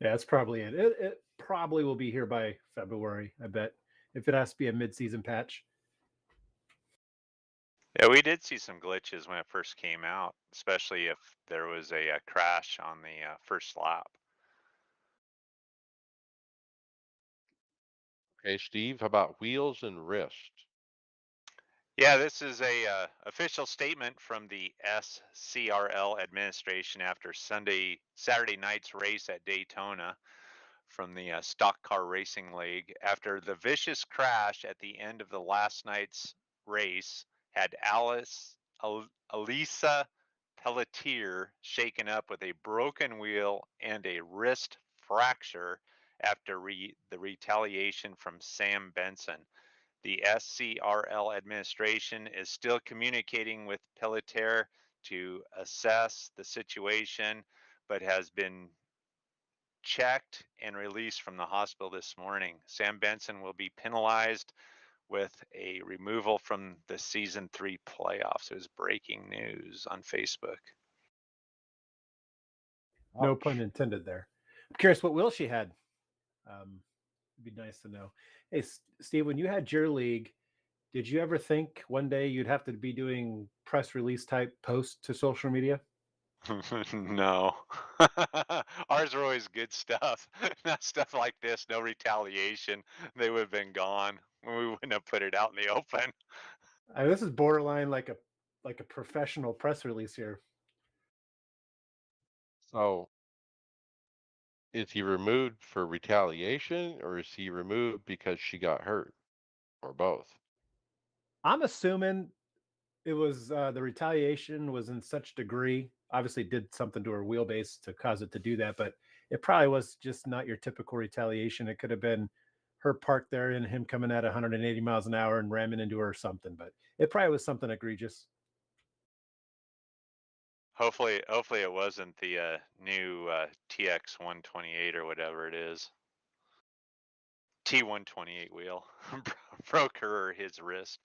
Yeah, that's probably it. It probably will be here by February, I bet, if it has to be a mid-season patch. Yeah, we did see some glitches when it first came out, especially if there was a crash on the first lap. Okay, Steve, how about wheels and wrist? Yeah, this is a official statement from the SCRL administration after Saturday night's race at Daytona from the Stock Car Racing League. After the vicious crash at the end of the last night's race had Elisa Pelletier shaken up with a broken wheel and a wrist fracture after the retaliation from Sam Benson. The SCRL administration is still communicating with Pelletier to assess the situation, but has been checked and released from the hospital this morning. Sam Benson will be penalized with a removal from the season 3 playoffs. It was breaking news on Facebook. No pun Ouch. intended there. I'm curious what will she had. It'd be nice to know. Hey, Steve, when you had your league, did you ever think one day you'd have to be doing press release type posts to social media? No. Ours are always good stuff. Not stuff like this, no retaliation. They would have been gone. We wouldn't have put it out in the open. This is borderline like a professional press release here. So, is he removed for retaliation or is he removed because she got hurt or both? I'm assuming it was the retaliation was in such degree. Obviously, did something to her wheelbase to cause it to do that, but it probably was just not your typical retaliation. It could have been her parked there and him coming at 180 miles an hour and ramming into her or something. But it probably was something egregious. Hopefully it wasn't the new TX 128 or whatever it is. T128 wheel broke her or his wrist.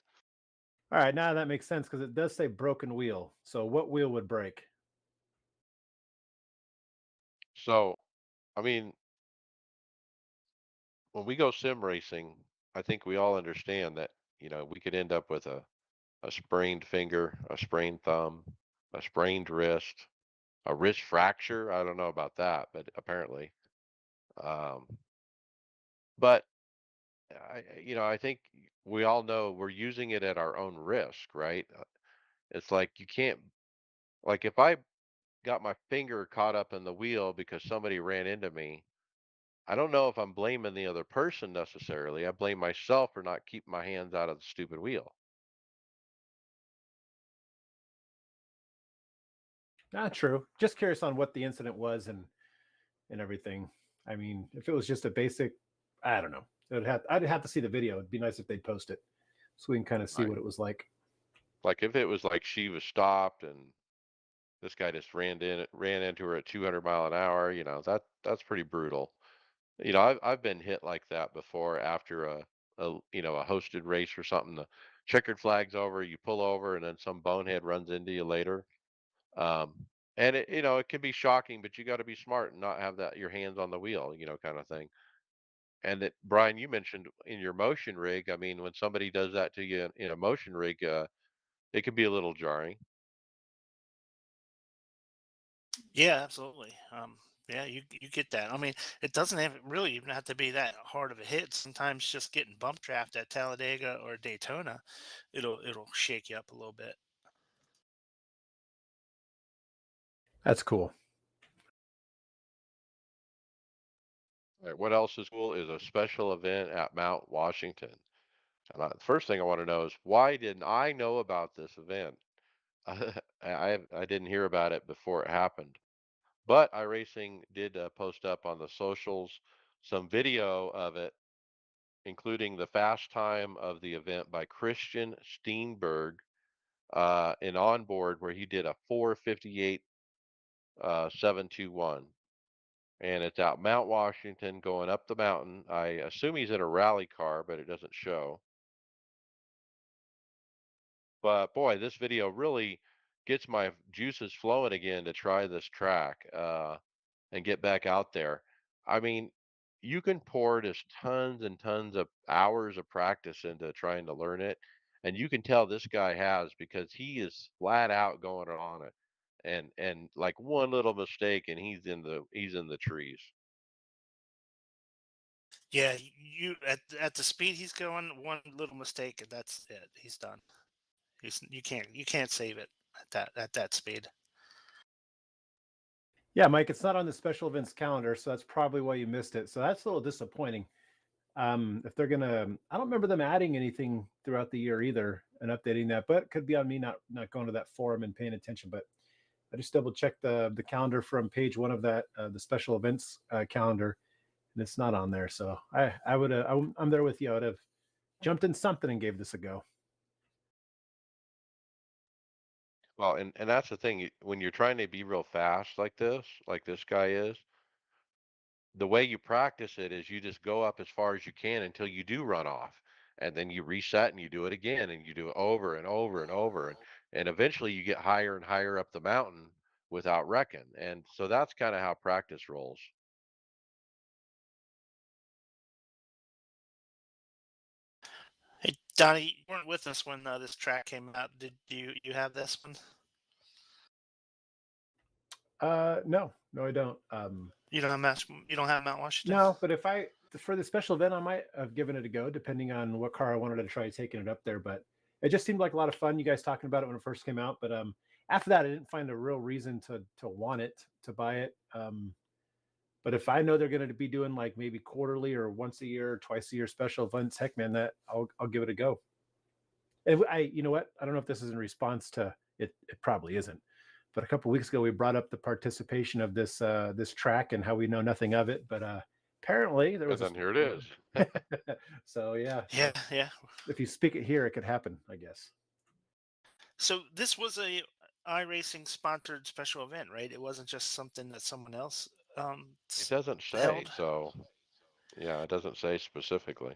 All right, now that makes sense because it does say broken wheel. So what wheel would break? So, I mean, when we go sim racing, I think we all understand that, we could end up with a sprained finger, a sprained thumb, a sprained wrist, a wrist fracture. I don't know about that, but apparently. Um, but I think we all know we're using it at our own risk, right? It's like you can't, like if I got my finger caught up in the wheel because somebody ran into me, I don't know if I'm blaming the other person necessarily. I blame myself for not keeping my hands out of the stupid wheel. Not true. Just curious on what the incident was and everything. I mean, if it was just a basic, I don't know. I'd have to see the video. It'd be nice if they'd post it so we can kind of see Right. what it was like. Like if it was like she was stopped and this guy just ran into her at 200 mile an hour, that's pretty brutal. I've been hit like that before after a hosted race or something. The checkered flag's over, you pull over, and then some bonehead runs into you later. Um, and it can be shocking, but you got to be smart and not have that your hands on the wheel, kind of thing. And that Brian, you mentioned in your motion rig. I mean, when somebody does that to you in a motion rig, it can be a little jarring. Yeah, absolutely. Yeah, you get that. I mean, it doesn't have really even have to be that hard of a hit. Sometimes just getting bump draft at Talladega or Daytona, it'll shake you up a little bit. That's cool. All right, what else is cool is a special event at Mount Washington. And the first thing I want to know is why didn't I know about this event? I didn't hear about it before it happened. But iRacing did post up on the socials some video of it, including the fast time of the event by Christian Steenberg, in onboard where he did a 4:58 721. And it's out Mount Washington going up the mountain. I assume he's in a rally car, but it doesn't show. But boy, this video really gets my juices flowing again to try this track and get back out there. I mean, you can pour just tons and tons of hours of practice into trying to learn it, and you can tell this guy has because he is flat out going on it, and like one little mistake and he's in the trees. Yeah, you at the speed he's going, one little mistake and that's it. He's done. You can't save it at that speed. Yeah, Mike, it's not on the special events calendar, so that's probably why you missed it. So that's a little disappointing. If they're gonna, I don't remember them adding anything throughout the year either and updating that, but it could be on me not going to that forum and paying attention. But I just double checked the calendar from page one of that the special events calendar, and it's not on there. So I would I'm there with you. I would have jumped in something and gave this a go. Well, and that's the thing. When you're trying to be real fast like this guy is, the way you practice it is you just go up as far as you can until you do run off. And then you reset and you do it again and you do it over and over and over. And eventually you get higher and higher up the mountain without wrecking. And so that's kind of how practice rolls. Hey, Donnie, you weren't with us when this track came out. Did you have this one? No, I don't. You don't have Mount Washington? No, but if I for the special event, I might have given it a go, depending on what car I wanted to try taking it up there. But it just seemed like a lot of fun. You guys talking about it when it first came out, but after that, I didn't find a real reason to want it to buy it. But if I know they're going to be doing like maybe quarterly or once a year or twice a year special events, heck, man, that I'll give it a go. And you know what? I don't know if this is in response to it. It probably isn't. But a couple of weeks ago, we brought up the participation of this track and how we know nothing of it. But Apparently, there And was then here it is. So yeah, Yeah, yeah. if you speak it here, it could happen, I guess. So this was a iRacing sponsored special event, right? It wasn't just something that someone else It doesn't say, held. so yeah, it doesn't say specifically.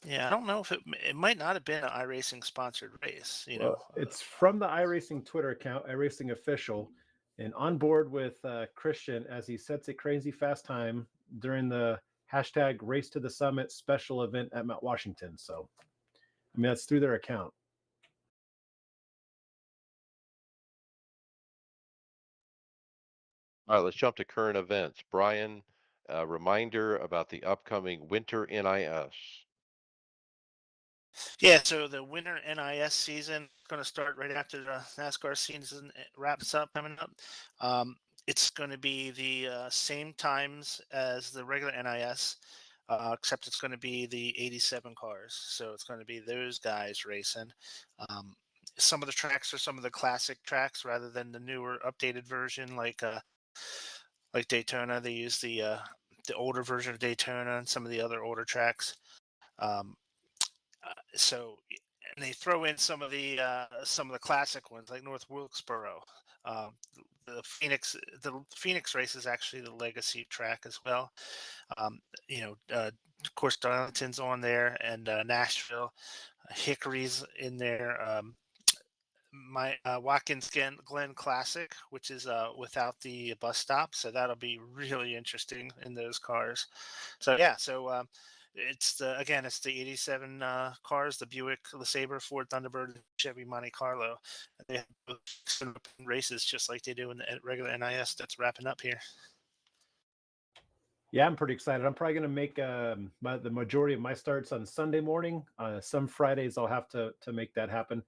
Yeah, I don't know if it might not have been an iRacing sponsored race. Well, it's from the iRacing Twitter account, iRacing Official, and on board with Christian as he sets a crazy fast time during the hashtag Race to the Summit special event at Mount Washington. So, I mean, that's through their account. All right, let's jump to current events. Brian, a reminder about the upcoming Winter NIS. Yeah, so the winter NIS season is going to start right after the NASCAR season wraps up coming up. Um, it's going to be the same times as the regular NIS, except it's going to be the 87 cars. So it's going to be those guys racing. Um, some of the tracks are some of the classic tracks rather than the newer, updated version like Daytona. They use the older version of Daytona and some of the other older tracks. Um, so and they throw in some of the classic ones like North Wilkesboro. Um, the Phoenix race is actually the legacy track as well. Um, of course, Darlington's on there and Nashville, Hickory's in there. My Watkins Glen Classic, which is without the bus stop, so that'll be really interesting in those cars. So yeah, it's the 87 cars, the Buick LeSabre, Ford Thunderbird, Chevy Monte Carlo. They have open races just like they do in the regular NIS. That's wrapping up here. Yeah, I'm pretty excited. I'm probably going to make the majority of my starts on Sunday morning. Some Fridays I'll have to make that happen.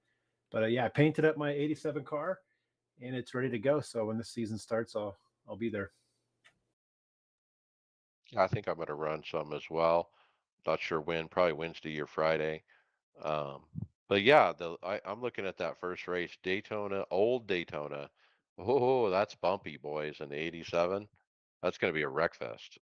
But yeah, I painted up my 87 car and it's ready to go. So when the season starts, I'll be there. Yeah, I think I'm going to run some as well. Not sure when, probably Wednesday or Friday. Um, but yeah, I'm looking at that first race, Daytona, old Daytona. Oh, that's bumpy, boys, in the 87. That's going to be a wreck fest.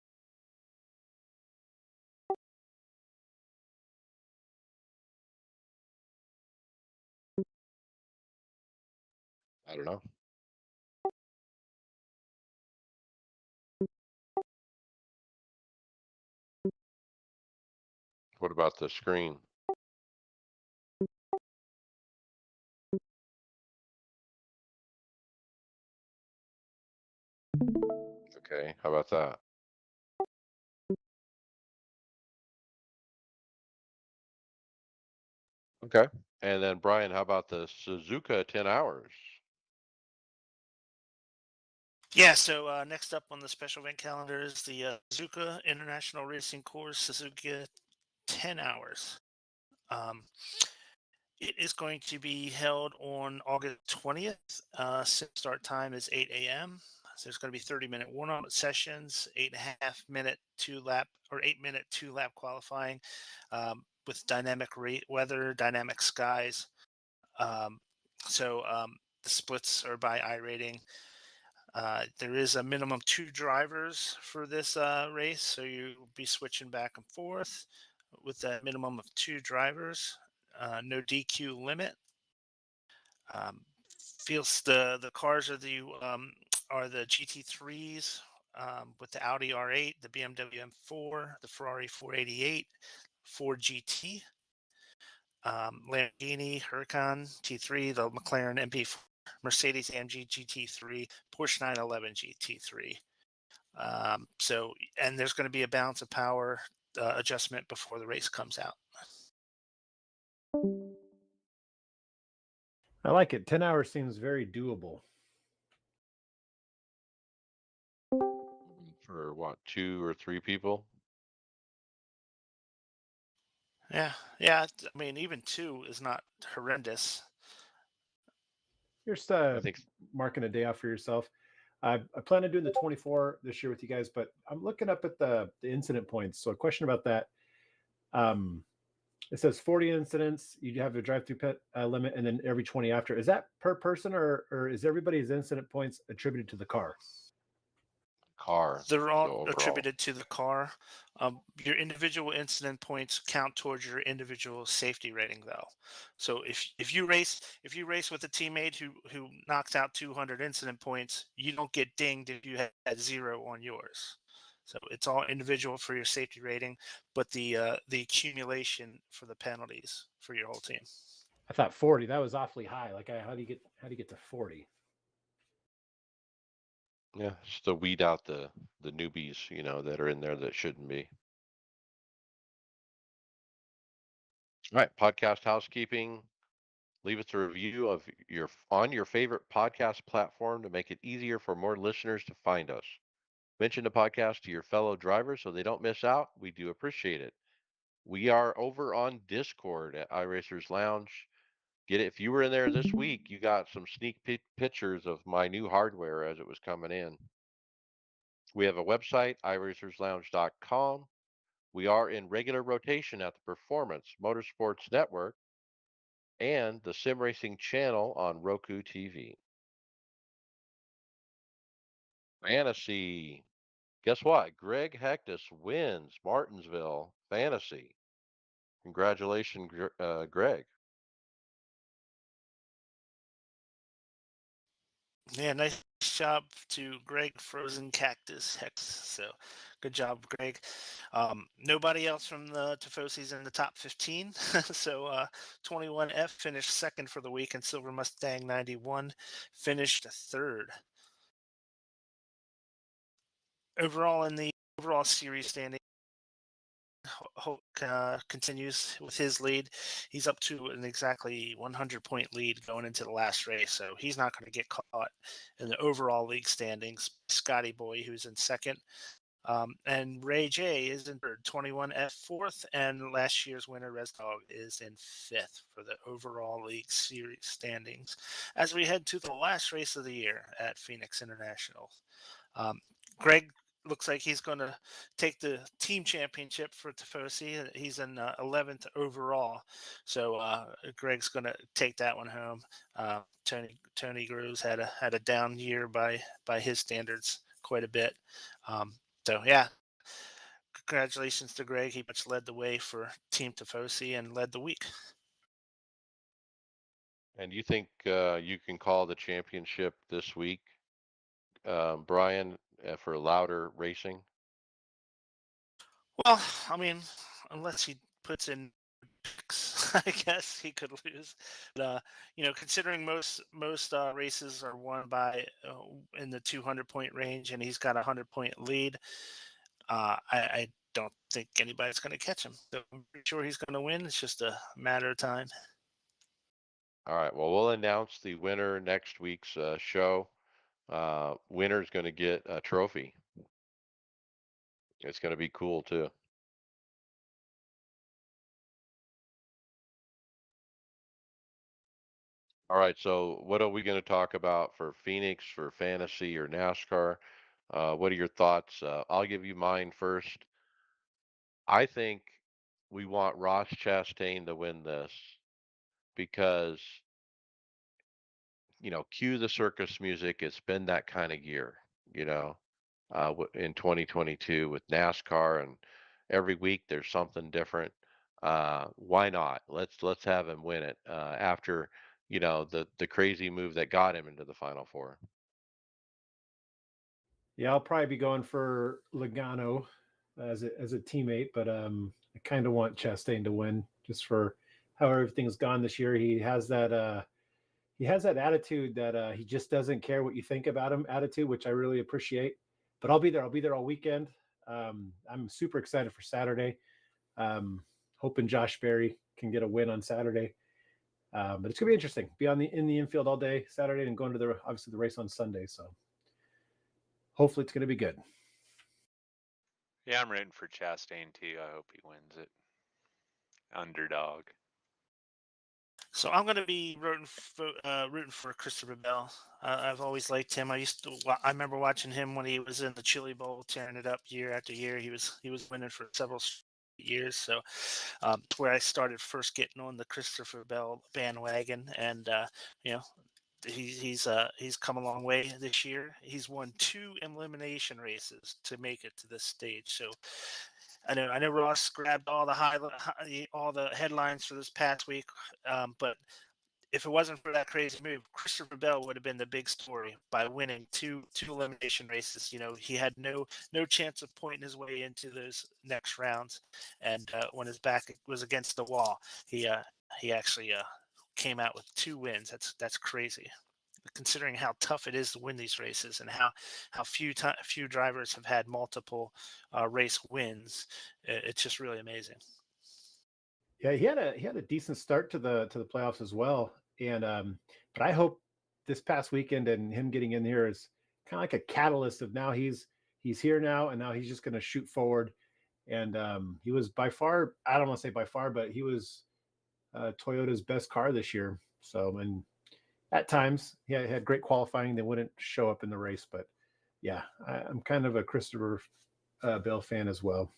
I don't know. What about the screen? Okay, how about that? Okay. And then Brian, how about the Suzuka 10 hours? Yeah, so next up on the special event calendar is the Suzuka International Racing Course Suzuka 10 hours. Um, It is going to be held on August 20th. Start time is 8 a.m. So there's going to be 30-minute warm-up sessions, 8.5 minute two-lap or 8-minute two-lap qualifying with dynamic weather, dynamic skies. Um, so the splits are by iRating. There is a minimum two drivers for this race, so you'll be switching back and forth with a minimum of two drivers. No DQ limit. Um, Feels the cars are the GT3s with the Audi R8, the BMW M4, the Ferrari 488, Ford GT, Lamborghini Huracan T3, the McLaren MP4, Mercedes AMG GT3, Porsche 911 GT3. And there's going to be a balance of power adjustment before the race comes out. I like it. 10 hours seems very doable. For what, two or three people? Yeah. I mean, even two is not horrendous. You're just I think marking a day off for yourself. I plan on doing the 24 this year with you guys, but I'm looking up at the incident points. So a question about that. Um, it says 40 incidents. You have a drive-through pit limit, and then every 20 after. Is that per person, or is everybody's incident points attributed to the car? car. They're all So overall, attributed to the car. Your individual incident points count towards your individual safety rating, though. So if you race with a teammate who knocks out 200 incident points, you don't get dinged if you had 0 on yours. So it's all individual for your safety rating, but the accumulation for the penalties for your whole team. I thought 40. That was awfully high. Like, how do you get to 40? yeah, just to weed out the newbies, that are in there that shouldn't be. All right, podcast housekeeping. Leave us a review of your favorite podcast platform to make it easier for more listeners to find us. Mention the podcast to your fellow drivers so they don't miss out. We do appreciate it. We are over on Discord at iRacers Lounge. Get it. If you were in there this week, you got some sneak pictures of my new hardware as it was coming in. We have a website, iRacersLounge.com. We are in regular rotation at the Performance Motorsports Network and the Sim Racing channel on Roku TV. Fantasy. Guess what? Greg Hectus wins Martinsville Fantasy. Congratulations, Greg. Yeah, nice job to Greg Frozen Cactus Hex. So good job, Greg. Nobody else from the Tifosi's in the top 15. So 21F finished second for the week, and Silver Mustang 91 finished third. Overall, in the overall series standing, Hulk continues with his lead. He's up to an exactly 100-point lead going into the last race, so he's not going to get caught in the overall league standings. Scotty Boy, who's in second, and Ray J is in third, 21F fourth, and last year's winner, Res Dog, is in fifth for the overall league series standings. As we head to the last race of the year at Phoenix International, um, Greg looks like he's going to take the team championship for Tifosi. He's in 11th overall, so Greg's going to take that one home. Tony Groves had a down year by his standards, quite a bit. So yeah, congratulations to Greg. He much led the way for Team Tifosi and led the week. And you think you can call the championship this week, Brian, for Louder Racing? Well, I mean, unless he puts in picks, I guess he could lose. But, considering most races are won by in the 200-point range, and he's got a 100-point lead, I don't think anybody's going to catch him. So I'm pretty sure he's going to win. It's just a matter of time. All right. Well, we'll announce the winner next week's show. Winner's going to get a trophy. It's going to be cool too. All right. So, what are we going to talk about for Phoenix, for fantasy, or NASCAR? What are your thoughts? I'll give you mine first. I think we want Ross Chastain to win this because, cue the circus music. It's been that kind of year, you know, in 2022 with NASCAR, and every week there's something different. Why not? Let's have him win it after, the crazy move that got him into the Final Four. Yeah, I'll probably be going for Logano as a teammate, but I kind of want Chastain to win just for how everything's gone this year. He has that attitude that he just doesn't care what you think about him attitude, which I really appreciate. But I'll be there. I'll be there all weekend. I'm super excited for Saturday. Hoping Josh Berry can get a win on Saturday. But it's gonna be interesting. Be in the infield all day Saturday and going to obviously the race on Sunday. So hopefully it's gonna be good. Yeah, I'm rooting for Chastain too. I hope he wins it. Underdog. So I'm going to be rooting for Christopher Bell. I've always liked him. I remember watching him when he was in the Chili Bowl, tearing it up year after year. He was winning for several years. So where I started first getting on the Christopher Bell bandwagon, and you know he's come a long way this year. He's won 2 elimination races to make it to this stage. So I know Ross grabbed all the headlines for this past week, but if it wasn't for that crazy move, Christopher Bell would have been the big story by winning two elimination races. He had no chance of pointing his way into those next rounds, and when his back was against the wall, he actually came out with 2 wins. That's crazy, considering how tough it is to win these races and how few drivers have had multiple race wins. It's just really amazing. Yeah, he had a decent start to the playoffs as well. And but I hope this past weekend and him getting in here is kind of like a catalyst of now he's here now, and now he's just going to shoot forward. And he was by far, I don't want to say by far, but he was Toyota's best car this year. So, and at times he had great qualifying. They wouldn't show up in the race, but yeah, I'm kind of a Christopher Bell fan as well.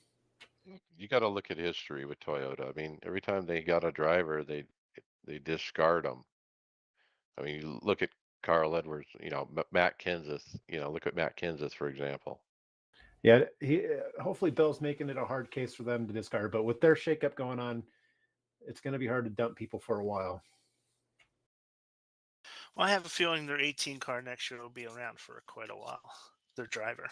You got to look at history with Toyota. I mean, every time they got a driver, they discard them. I mean, you look at Carl Edwards, Matt Kenseth, look at Matt Kenseth, for example. Yeah, he hopefully Bell's making it a hard case for them to discard, but with their shakeup going on, it's going to be hard to dump people for a while. Well, I have a feeling their 18 car next year will be around for quite a while. Their driver.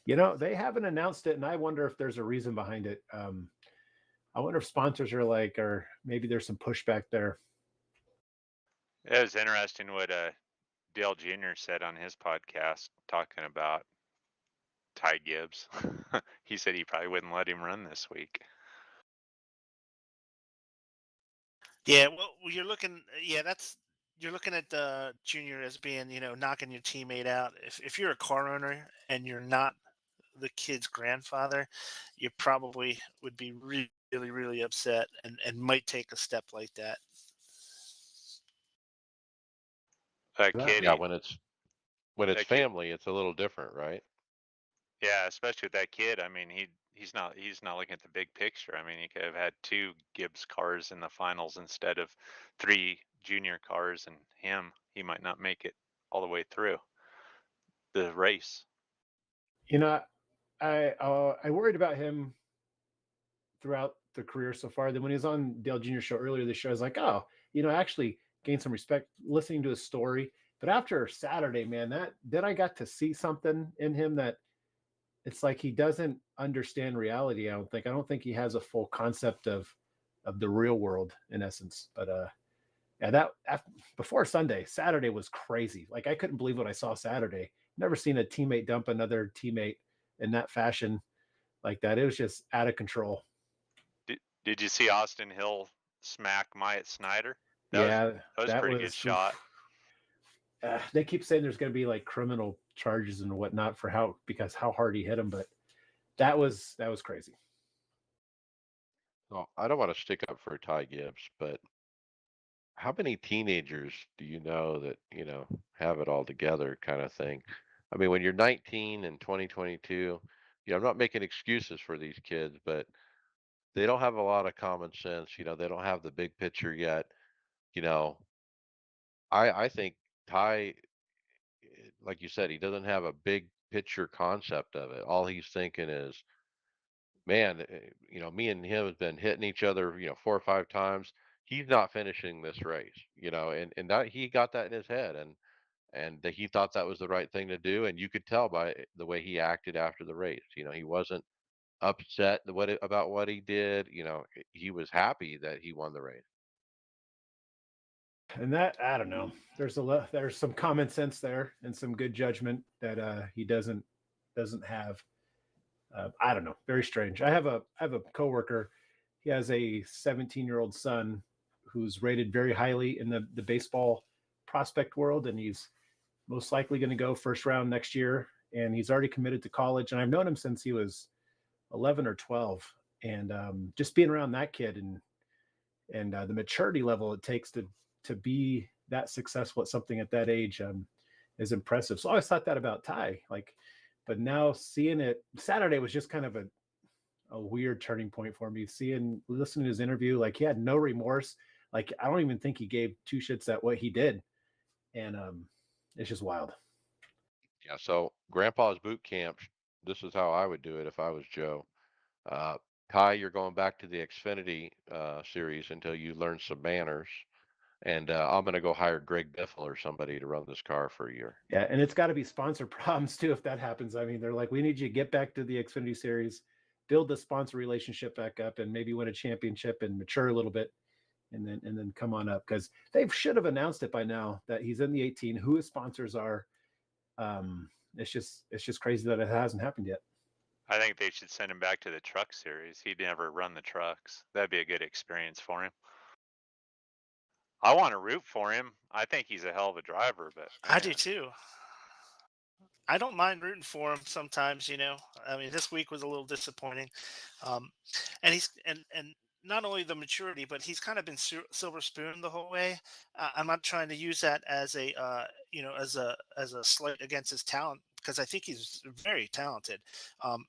They haven't announced it, and I wonder if there's a reason behind it. I wonder if sponsors are like, or maybe there's some pushback there. It was interesting what Dale Jr. said on his podcast talking about Ty Gibbs. He said he probably wouldn't let him run this week. Yeah, well, you're looking at the junior as being, knocking your teammate out. If you're a car owner and you're not the kid's grandfather, you probably would be really, really upset and might take a step like that. That That- kid, Yeah, when it's that kid, family, it's a little different, right? yeah, especially with that kid. I mean, he's not looking at the big picture. I mean, he could have had 2 Gibbs cars in the finals instead of 3 junior cars, and he might not make it all the way through the race. You know, I worried about him throughout the career so far. Then when he was on Dale Jr. show earlier this show, I was like, oh, I actually gained some respect listening to his story. But after Saturday, man, then I got to see something in him that it's like he doesn't understand reality. I don't think he has a full concept of the real world in essence. But yeah, before Sunday, Saturday was crazy. Like I couldn't believe what I saw Saturday. Never seen a teammate dump another teammate in that fashion like that. It was just out of control. Did you see Austin Hill smack Myatt Snyder? Yeah, That was a that pretty good was. shot. They keep saying there's going to be like criminal charges and whatnot for because how hard he hit him, but that was crazy. Well, I don't want to stick up for Ty Gibbs, but how many teenagers do you know that, have it all together kind of thing? I mean, when you're 19 in 2022, I'm not making excuses for these kids, but they don't have a lot of common sense. They don't have the big picture yet. You know, I think Ty, like you said, he doesn't have a big picture concept of it. All he's thinking is, man, me and him have been hitting each other, 4 or 5 times. He's not finishing this race, and that he got that in his head, and that he thought that was the right thing to do, and you could tell by the way he acted after the race. He wasn't upset about what he did. He was happy that he won the race. And that I don't know. There's some common sense there and some good judgment that he doesn't have. I don't know. Very strange. I have a coworker. He has a 17-year-old son who's rated very highly in the baseball prospect world, and he's most likely going to go first round next year. And he's already committed to college. And I've known him since he was 11 or 12. And just being around that kid and the maturity level it takes to be that successful at something at that age is impressive. So I always thought that about Ty. Like, but now seeing it, Saturday was just kind of a weird turning point for me. Listening to his interview, like he had no remorse. Like I don't even think he gave two shits at what he did. and it's just wild. Yeah. So Grandpa's boot camp. This is how I would do it if I was Joe. Uh, Ty, you're going back to the Xfinity series until you learn some manners. And I'm going to go hire Greg Biffle or somebody to run this car for a year. Yeah, and it's got to be sponsor problems too if that happens. I mean, they're like, we need you to get back to the Xfinity series, build the sponsor relationship back up, and maybe win a championship and mature a little bit, and then come on up, because they should have announced it by now that he's in the 18, who his sponsors are. It's just crazy that it hasn't happened yet. I think they should send him back to the truck series. He'd never run the trucks. That'd be a good experience for him. I want to root for him. I think he's a hell of a driver, but I do man, too. I don't mind rooting for him sometimes. I mean, this week was a little disappointing, um, and he's and not only the maturity, but he's kind of been silver spoon the whole way. I'm not trying to use that as a as a slight against his talent, because I think he's very talented. Um,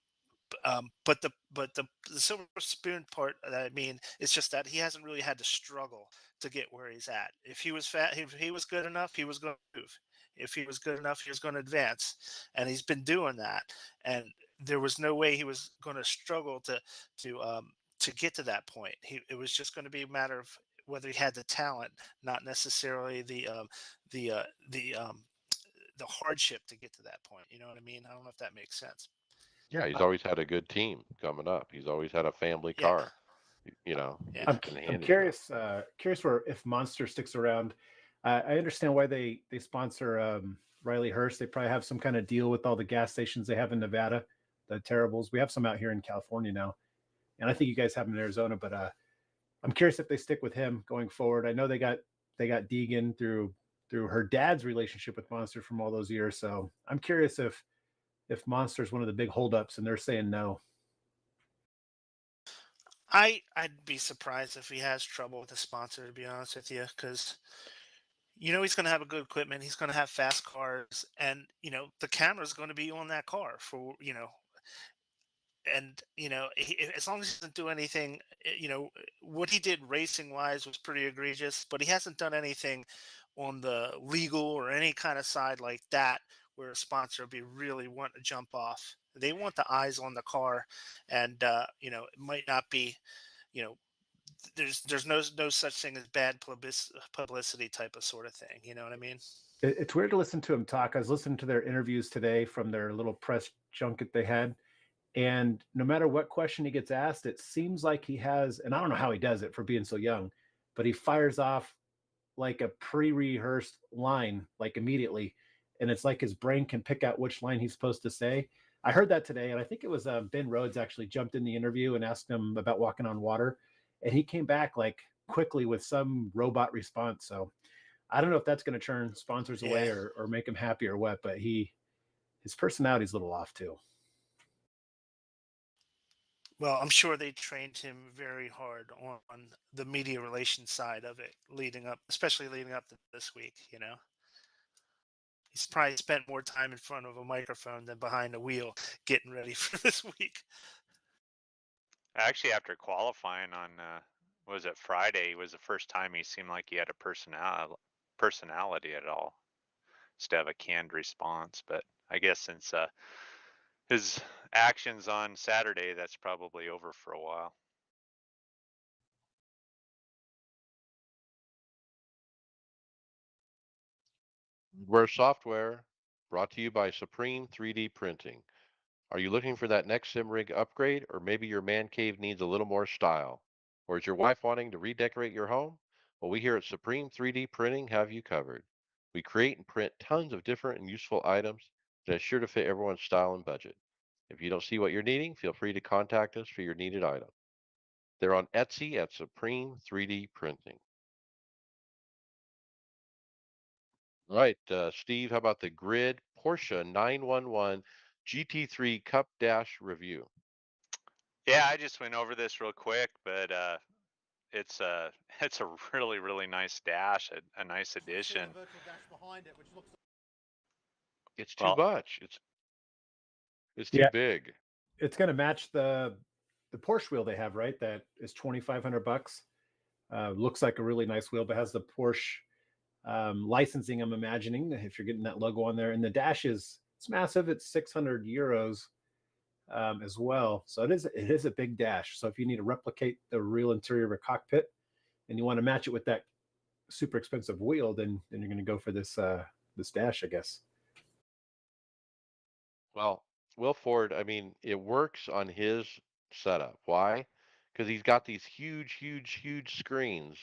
but the silver spoon part that I mean is just that he hasn't really had to struggle to get where he's at. If he was fat, if he was good enough, he was going to move. If he was good enough, he was going to advance, and he's been doing that. And there was no way he was going to struggle to get to that point. It was just going to be a matter of whether he had the talent, not necessarily the uh, the um, the hardship to get to that point. You know what I mean? I don't know if that makes sense. Yeah, he's always had a good team coming up. He's always had a family Yeah, car, you know, yeah. I'm in handy stuff. curious where if Monster sticks around. I understand why they sponsor Riley Hurst. They probably have some kind of deal with all the gas stations they have in Nevada, the Terribles. We have some out here in California now, and I think you guys have them in Arizona. But I'm curious if they stick with him going forward. I know they got Deegan through her dad's relationship with Monster from all those years. So I'm curious if Monster is one of the big holdups and they're saying no. I'd be surprised if he has trouble with a sponsor, to be honest with you, because he's going to have a good equipment. He's going to have fast cars, and the camera's going to be on that car for and as long as he doesn't do anything, what he did racing wise was pretty egregious, but he hasn't done anything on the legal or any kind of side like that where a sponsor would be really wanting to jump off. They want the eyes on the car, and it might not be you know there's no such thing as bad publicity type of sort of thing. You know what I mean? It's weird to listen to him talk. I was listening to their interviews today from their little press junket they had. And no matter what question he gets asked, it seems like he has, and I don't know how he does it for being so young, but he fires off like a pre-rehearsed line, like immediately. And it's like his brain can pick out which line he's supposed to say. I heard that today, and I think it was Ben Rhodes actually jumped in the interview and asked him about walking on water. And he came back like quickly with some robot response. So I don't know if that's going to turn sponsors away Yeah. or make him happy or what, but his personality's a little off too. Well, I'm sure they trained him very hard on the media relations side of it, especially leading up to this week. He's probably spent more time in front of a microphone than behind a wheel getting ready for this week. actually, after qualifying on was it Friday, was the first time he seemed like he had a personality at all, instead of a canned response. But I guess since his actions on Saturday, that's probably over for a while. We're software brought to you by Supreme 3D Printing. Are you looking for that next sim rig upgrade, or maybe your man cave needs a little more style? Or is your wife wanting to redecorate your home? Well, we here at Supreme 3D Printing have you covered. We create and print tons of different and useful items that are sure to fit everyone's style and budget. If you don't see what you're needing, feel free to contact us for your needed item. They're on Etsy at Supreme 3D Printing. All right, Steve, how about the Grid Porsche 911 GT3 Cup Dash review? Yeah, I just went over this real quick, but it's a it's a really nice dash, a nice addition. It's too Well, much. It's too Yeah, big. it's going to match the Porsche wheel they have, right? That is $2,500. Looks like a really nice wheel, but has the Porsche licensing, I'm imagining, if you're getting that logo on there. And the dash is it's massive. It's 600 euros as well. So it is a big dash. So if you need to replicate the real interior of a cockpit and you want to match it with that super expensive wheel, then you're going to go for this dash, I guess. Well, Will Ford, I mean, it works on his setup. Why? Because he's got these huge, huge, huge screens,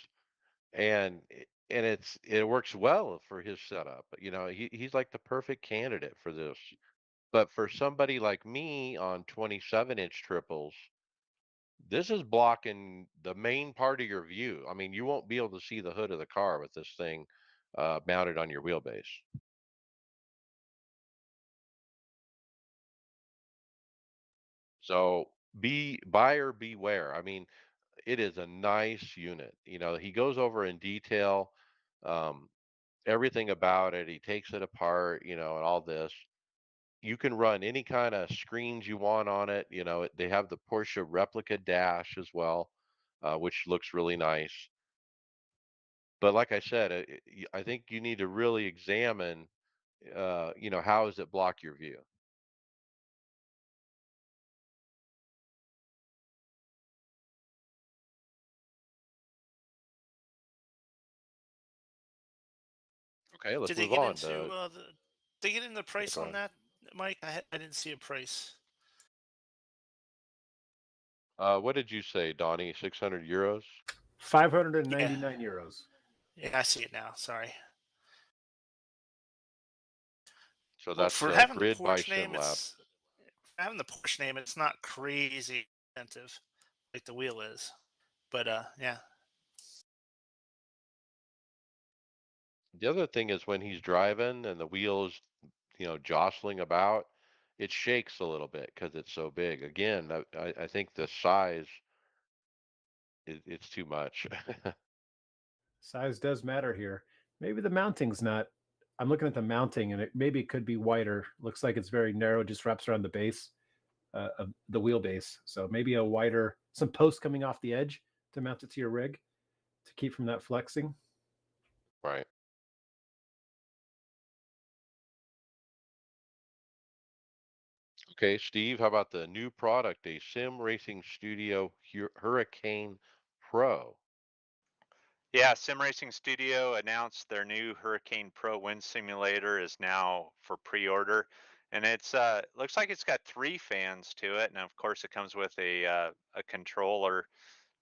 and it works well for his setup. You know, he's like the perfect candidate for this. But for somebody like me on 27-inch triples, this is blocking the main part of your view. I mean, you won't be able to see the hood of the car with this thing mounted on your wheelbase. So be buyer beware. I mean, it is a nice unit. You know, he goes over in detail um, everything about it. He takes it apart, you know, and all this. You can run any kind of screens you want on it. You know, they have the Porsche replica dash as well, which looks really nice. But like I said, I think you need to really examine, you know, how does it block your view? Okay, let's Did they move get on into to, they get into yeah, price go on ahead. that, Mike? I didn't see a price. What did you say, Donnie? 600 euros? Yeah, 599 euros. yeah, I see it now. Sorry. So Well, that's for having the Grid by Porsche name, SimLab. it's not crazy expensive like the wheel is. But yeah. The other thing is when he's driving and the wheels, you know, jostling about, it shakes a little bit because it's so big. Again, I think the size it's too much. Size does matter here. Maybe the mounting's not. I'm looking at the mounting, and maybe it could be wider. Looks like it's very narrow, just wraps around the base of the wheelbase. So maybe a wider, some posts coming off the edge to mount it to your rig to keep from that flexing. Right. Okay, Steve, how about the new product, a Sim Racing Studio Hurricane Pro? Yeah, Sim Racing Studio announced their new Hurricane Pro Wind Simulator is now for pre-order, and it's looks like it's got three fans to it, and of course it comes with a controller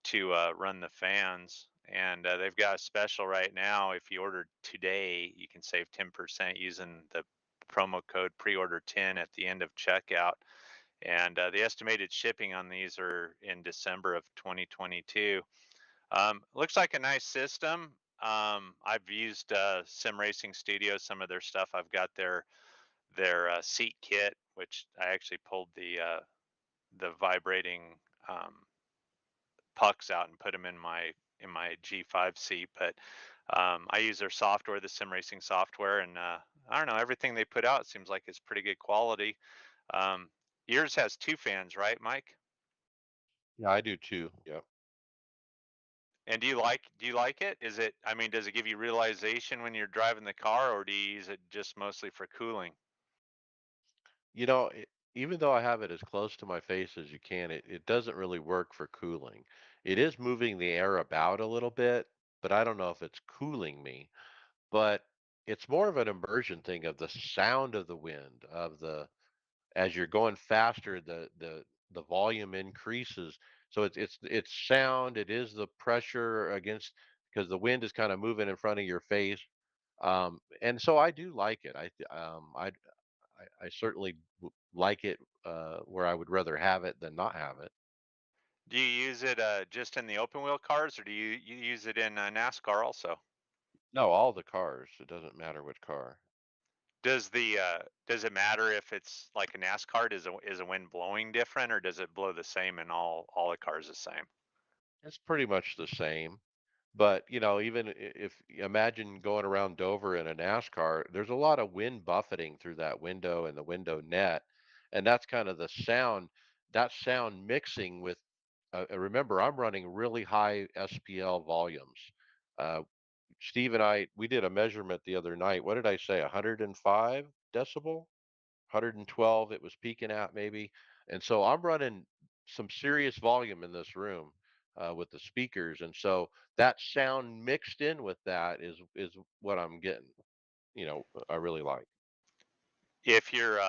to run the fans. And they've got a special right now. If you order today, you can save 10% using the promo code pre-order 10 at the end of checkout. And the estimated shipping on these are in December of 2022. Looks like a nice system. I've used Sim Racing Studio, some of their stuff. I've got their seat kit, which I actually pulled the vibrating pucks out and put them in my G5 seat. But I use their software, the sim racing software, and I don't know, everything they put out seems like it's pretty good quality. Um, Yours has two fans, right, Mike? Yeah, I do too. Yeah. And do you like it? Is it, I mean, does it give you realization when you're driving the car, or do you use it just mostly for cooling? You know, even though I have it as close to my face as you can, it doesn't really work for cooling. It is moving the air about a little bit, but I don't know if it's cooling me. But it's more of an immersion thing of the sound of the wind, of the as you're going faster, the volume increases. So it's sound. It is the pressure against because the wind is kind of moving in front of your face. And so I do like it. I certainly like it where I would rather have it than not have it. Do you use it just in the open wheel cars, or do you use it in NASCAR also? No, all the cars. It doesn't matter which car. Does it matter if it's like a NASCAR? Is the wind blowing different, or does it blow the same and all the cars the same? It's pretty much the same. But, you know, even if imagine going around Dover in a NASCAR, there's a lot of wind buffeting through that window and the window net. And that's kind of the sound, that sound mixing with, remember, I'm running really high SPL volumes. Uh, Steve and we did a measurement the other night. What did I say? 105 decibel, 112. It was peaking at maybe. And so I'm running some serious volume in this room with the speakers, and so that sound mixed in with that is what I'm getting. I really like. If you're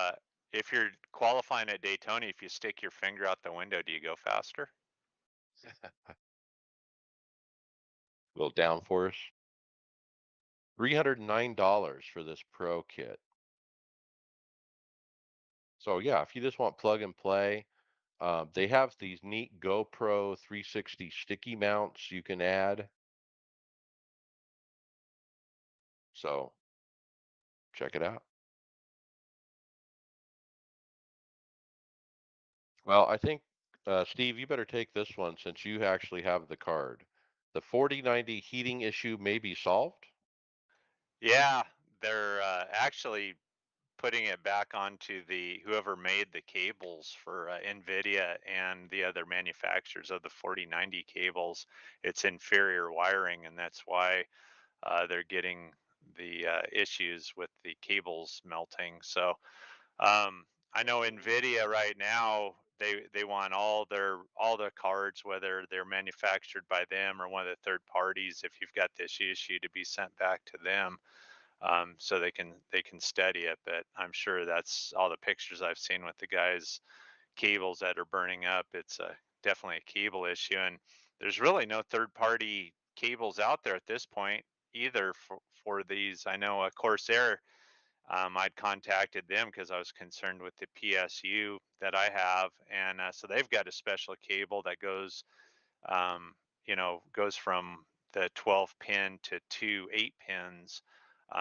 qualifying at Daytona, if you stick your finger out the window, do you go faster? Little downforce. $309 for this Pro kit. So yeah, if you just want plug and play, they have these neat GoPro 360 sticky mounts you can add. So check it out. Well, I think Steve, you better take this one since you actually have the card. The 4090 heating issue may be solved. Yeah, they're actually putting it back onto the whoever made the cables for NVIDIA and the other manufacturers of the 4090 cables. It's inferior wiring, and that's why they're getting the issues with the cables melting. So I know NVIDIA right now they want all their cards, whether they're manufactured by them or one of the third parties, if you've got this issue, to be sent back to them, so they can study it. But I'm sure that's all the pictures I've seen with the guys' cables that are burning up. It's definitely a cable issue, and there's really no third party cables out there at this point either for these. I know Corsair. I'd contacted them because I was concerned with the PSU that I have, and so they've got a special cable that um, goes from the 12 pin to two 8 pins,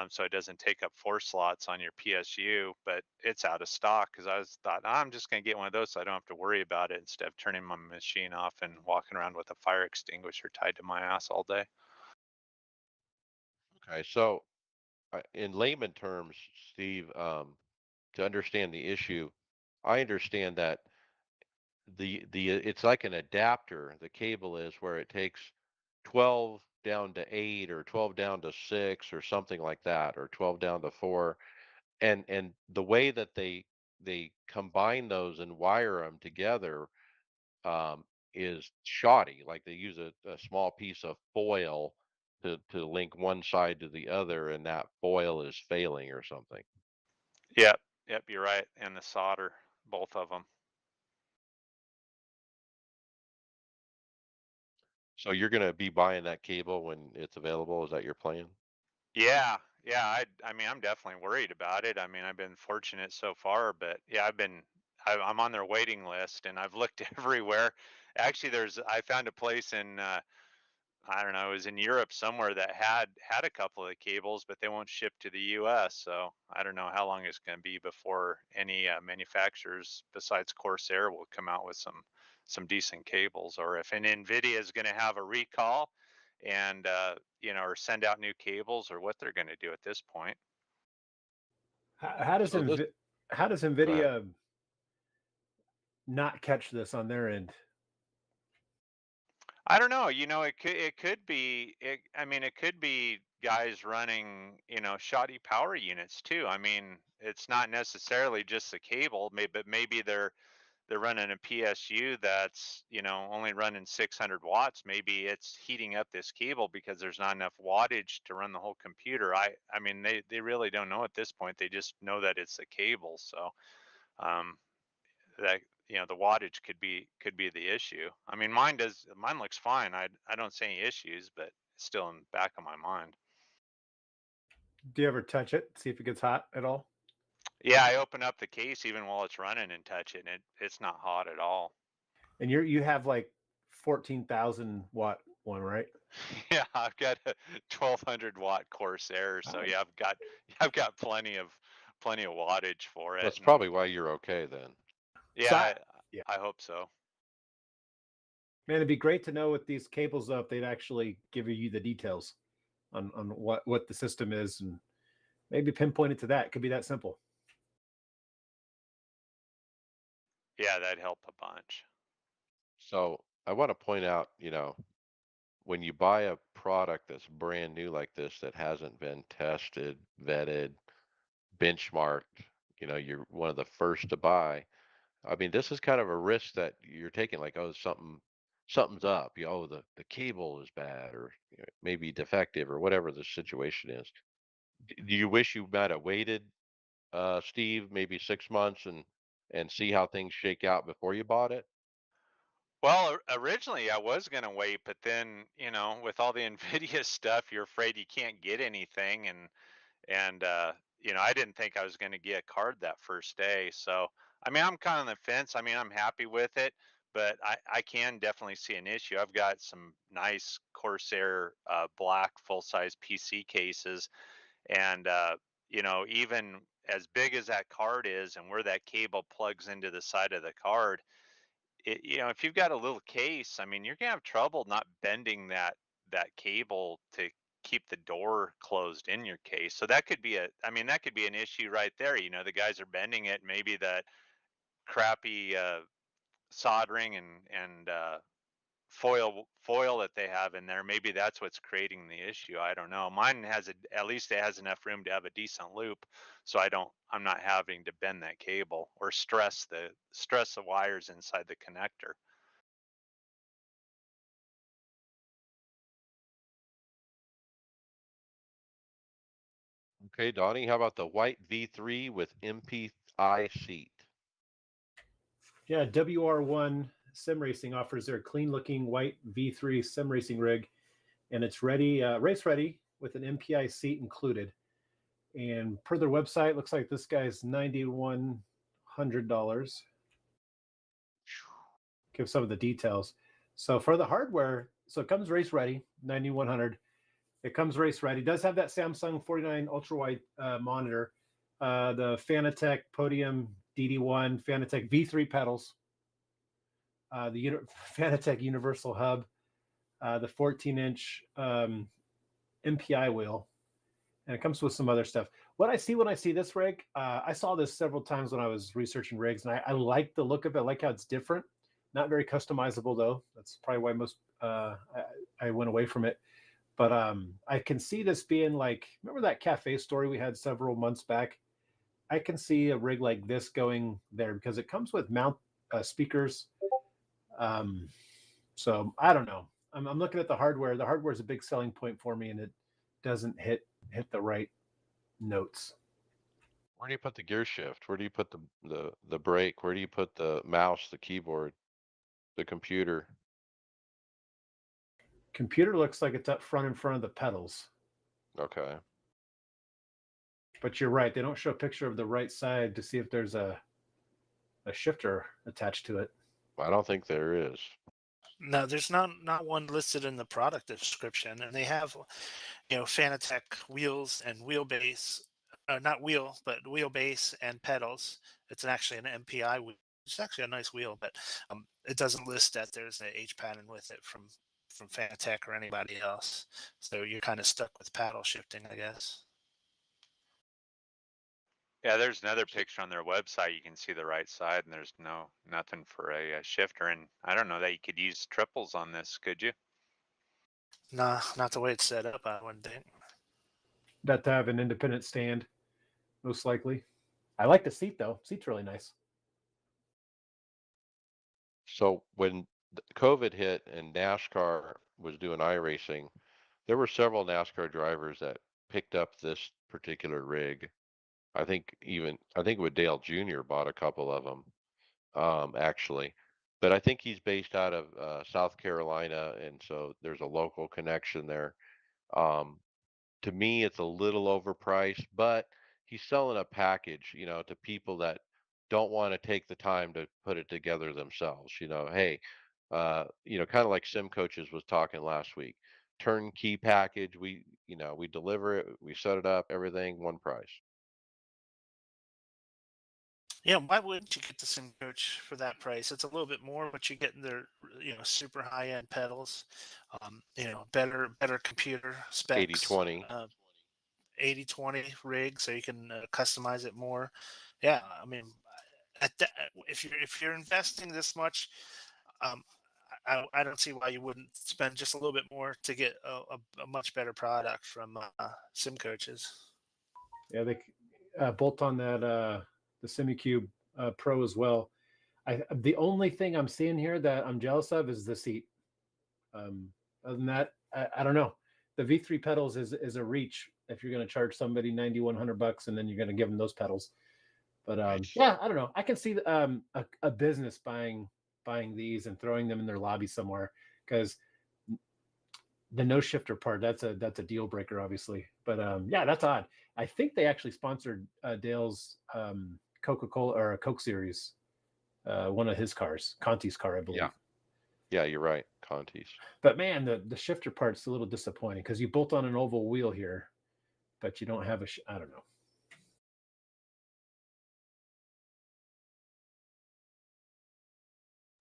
so it doesn't take up 4 slots on your PSU. But it's out of stock because thought I'm just going to get one of those so I don't have to worry about it instead of turning my machine off and walking around with a fire extinguisher tied to my ass all day. Okay, so in layman terms, Steve, to understand the issue, I understand that the it's like an adapter. The cable is where it takes 12 down to 8 or 12 down to 6 or something like that, or 12 down to 4, and the way that they combine those and wire them together um, is shoddy. Like they use a small piece of foil to link one side to the other, and that foil is failing or something. Yep, yep, you're right. And the solder, both of them. So you're going to be buying that cable when it's available. Is that your plan? Yeah, yeah. I mean, I'm definitely worried about it. I mean, I've been fortunate so far, but yeah, I'm on their waiting list, and I've looked everywhere. Actually, I found a place in I don't know, it was in Europe somewhere that had a couple of the cables, but they won't ship to the U.S. So I don't know how long it's going to be before any manufacturers besides Corsair will come out with some decent cables, or if an NVIDIA is going to have a recall and or send out new cables, or what they're going to do at this point. How does So this, how does go ahead. NVIDIA not catch this on their end? I don't know. It could be. I mean, it could be guys running, shoddy power units too. I mean, it's not necessarily just the cable, but maybe they're running a PSU that's only running 600 watts. Maybe it's heating up this cable because there's not enough wattage to run the whole computer. I mean, they really don't know at this point. They just know that it's the cable. So um, that the wattage could be the issue. I mean, mine looks fine. I don't see any issues, but it's still in the back of my mind. Do you ever touch it, see if it gets hot at all? Yeah, I open up the case even while it's running and touch it, and it's not hot at all. And you have like 14,000 watt one, right? Yeah, I've got a 1200-watt Corsair, so yeah, I've got plenty of wattage for it, That's and probably why you're okay then. So yeah, yeah, I hope so. man, it'd be great to know with these cables though if they'd actually give you the details on what the system is and maybe pinpoint it to that. It could be that simple. Yeah, that'd help a bunch. So I want to point out, when you buy a product that's brand new like this that hasn't been tested, vetted, benchmarked, you're one of the first to buy. I mean, this is kind of a risk that you're taking, like, oh, something's up. Oh, the cable is bad, or maybe defective, or whatever the situation is. Do you wish you might have waited, Steve, maybe 6 months and see how things shake out before you bought it? Well, originally I was gonna wait, but then, with all the Nvidia stuff, you're afraid you can't get anything, and I didn't think I was gonna get a card that first day. So, I mean, I'm kind of on the fence. I mean, I'm happy with it, but I can definitely see an issue. I've got some nice Corsair black full-size PC cases, and even as big as that card is, and where that cable plugs into the side of the card, if you've got a little case, I mean, you're gonna have trouble not bending that cable to keep the door closed in your case. So I mean, that could be an issue right there. The guys are bending it. Maybe that crappy soldering and foil that they have in there. Maybe that's what's creating the issue. I don't know. Mine at least it has enough room to have a decent loop, so I'm not having to bend that cable or stress the wires inside the connector. Okay, Donnie, how about the white V3 with MPI seat? Yeah, WR1 Sim Racing offers their clean-looking white V3 sim racing rig, and it's ready, race ready, with an MPI seat included. And per their website, looks like this guy's $9,100. Give some of the details. So for the hardware, so it comes race ready, 9100. It comes race ready. It does have that Samsung 49 ultra wide monitor, the Fanatec Podium DD1, Fanatec V3 pedals, the Fanatec Universal Hub, the 14-inch MPI wheel, and it comes with some other stuff. What I see when I see this rig, I saw this several times when I was researching rigs, and I like the look of it. I like how it's different. Not very customizable though. That's probably why I went away from it. But I can see this being like, remember that cafe story we had several months back? I can see a rig like this going there because it comes with mount speakers. Um, so I don't know. I'm looking at the hardware. The hardware is a big selling point for me, and it doesn't hit the right notes. Where do you put the gear shift? Where do you put the brake? Where do you put the mouse, the keyboard, the computer? Computer looks like it's up front in front of the pedals. Okay. But you're right. They don't show a picture of the right side to see if there's a shifter attached to it. I don't think there is. No, there's not one listed in the product description, and they have Fanatec wheels and wheelbase, not wheel, but wheelbase and pedals. It's actually an MPI wheel. It's actually a nice wheel, but it doesn't list that there's a H pattern with it from Fanatec or anybody else. So you're kind of stuck with paddle shifting, I guess. Yeah, there's another picture on their website. You can see the right side, and there's nothing for a shifter. And I don't know that you could use triples on this, could you? Nah, not the way it's set up, I wouldn't think. That to have an independent stand, most likely. I like the seat though. Seat's really nice. So when COVID hit and NASCAR was doing iRacing, there were several NASCAR drivers that picked up this particular rig. I think with Dale Jr. bought a couple of them, actually. But I think he's based out of South Carolina, and so there's a local connection there. Um, to me, it's a little overpriced, but he's selling a package, to people that don't want to take the time to put it together themselves. Hey, kind of like Sim Coaches was talking last week. Turnkey package. We deliver it, we set it up, everything, one price. Yeah, why wouldn't you get the Sim Coach for that price? It's a little bit more, but you get their super high end pedals, better computer specs, 80/20. 80/20 rig, so you can customize it more. Yeah, I mean, if you're investing this much, um, I don't see why you wouldn't spend just a little bit more to get a much better product from Sim Coaches. Yeah, they bolt on that the SimiCube Pro as well. The only thing I'm seeing here that I'm jealous of is the seat. Other than that, I don't know. The V3 pedals is a reach if you're going to charge somebody $9,100 and then you're going to give them those pedals. But yeah, I don't know. I can see a business buying these and throwing them in their lobby somewhere, because the no shifter part, that's a deal breaker, obviously. But yeah, that's odd. I think they actually sponsored Dale's Coca-Cola or a Coke series, one of his cars, Conti's car, I believe. Yeah, you're right, Conti's. But man, the shifter part's a little disappointing because you bolt on an oval wheel here, but you don't have I don't know.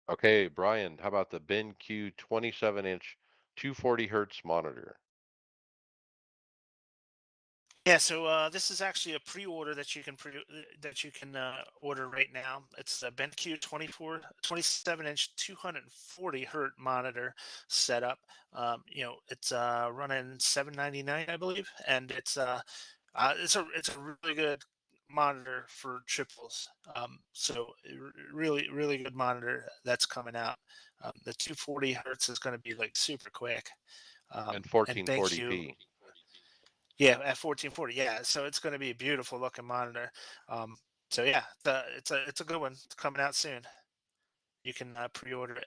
Okay, Brian, how about the BenQ 27-inch 240 hertz monitor? Yeah, so this is actually a pre-order that you can order right now. It's a BenQ 27-inch 240 hertz monitor setup. It's running $799, I believe, and it's a really good monitor for triples. Really really good monitor that's coming out. The 240 hertz is going to be like super quick. And And BenQ. 1440p. Yeah, at 1440. Yeah, so it's going to be a beautiful looking monitor. So yeah, it's a good one. It's coming out soon. You can pre-order it.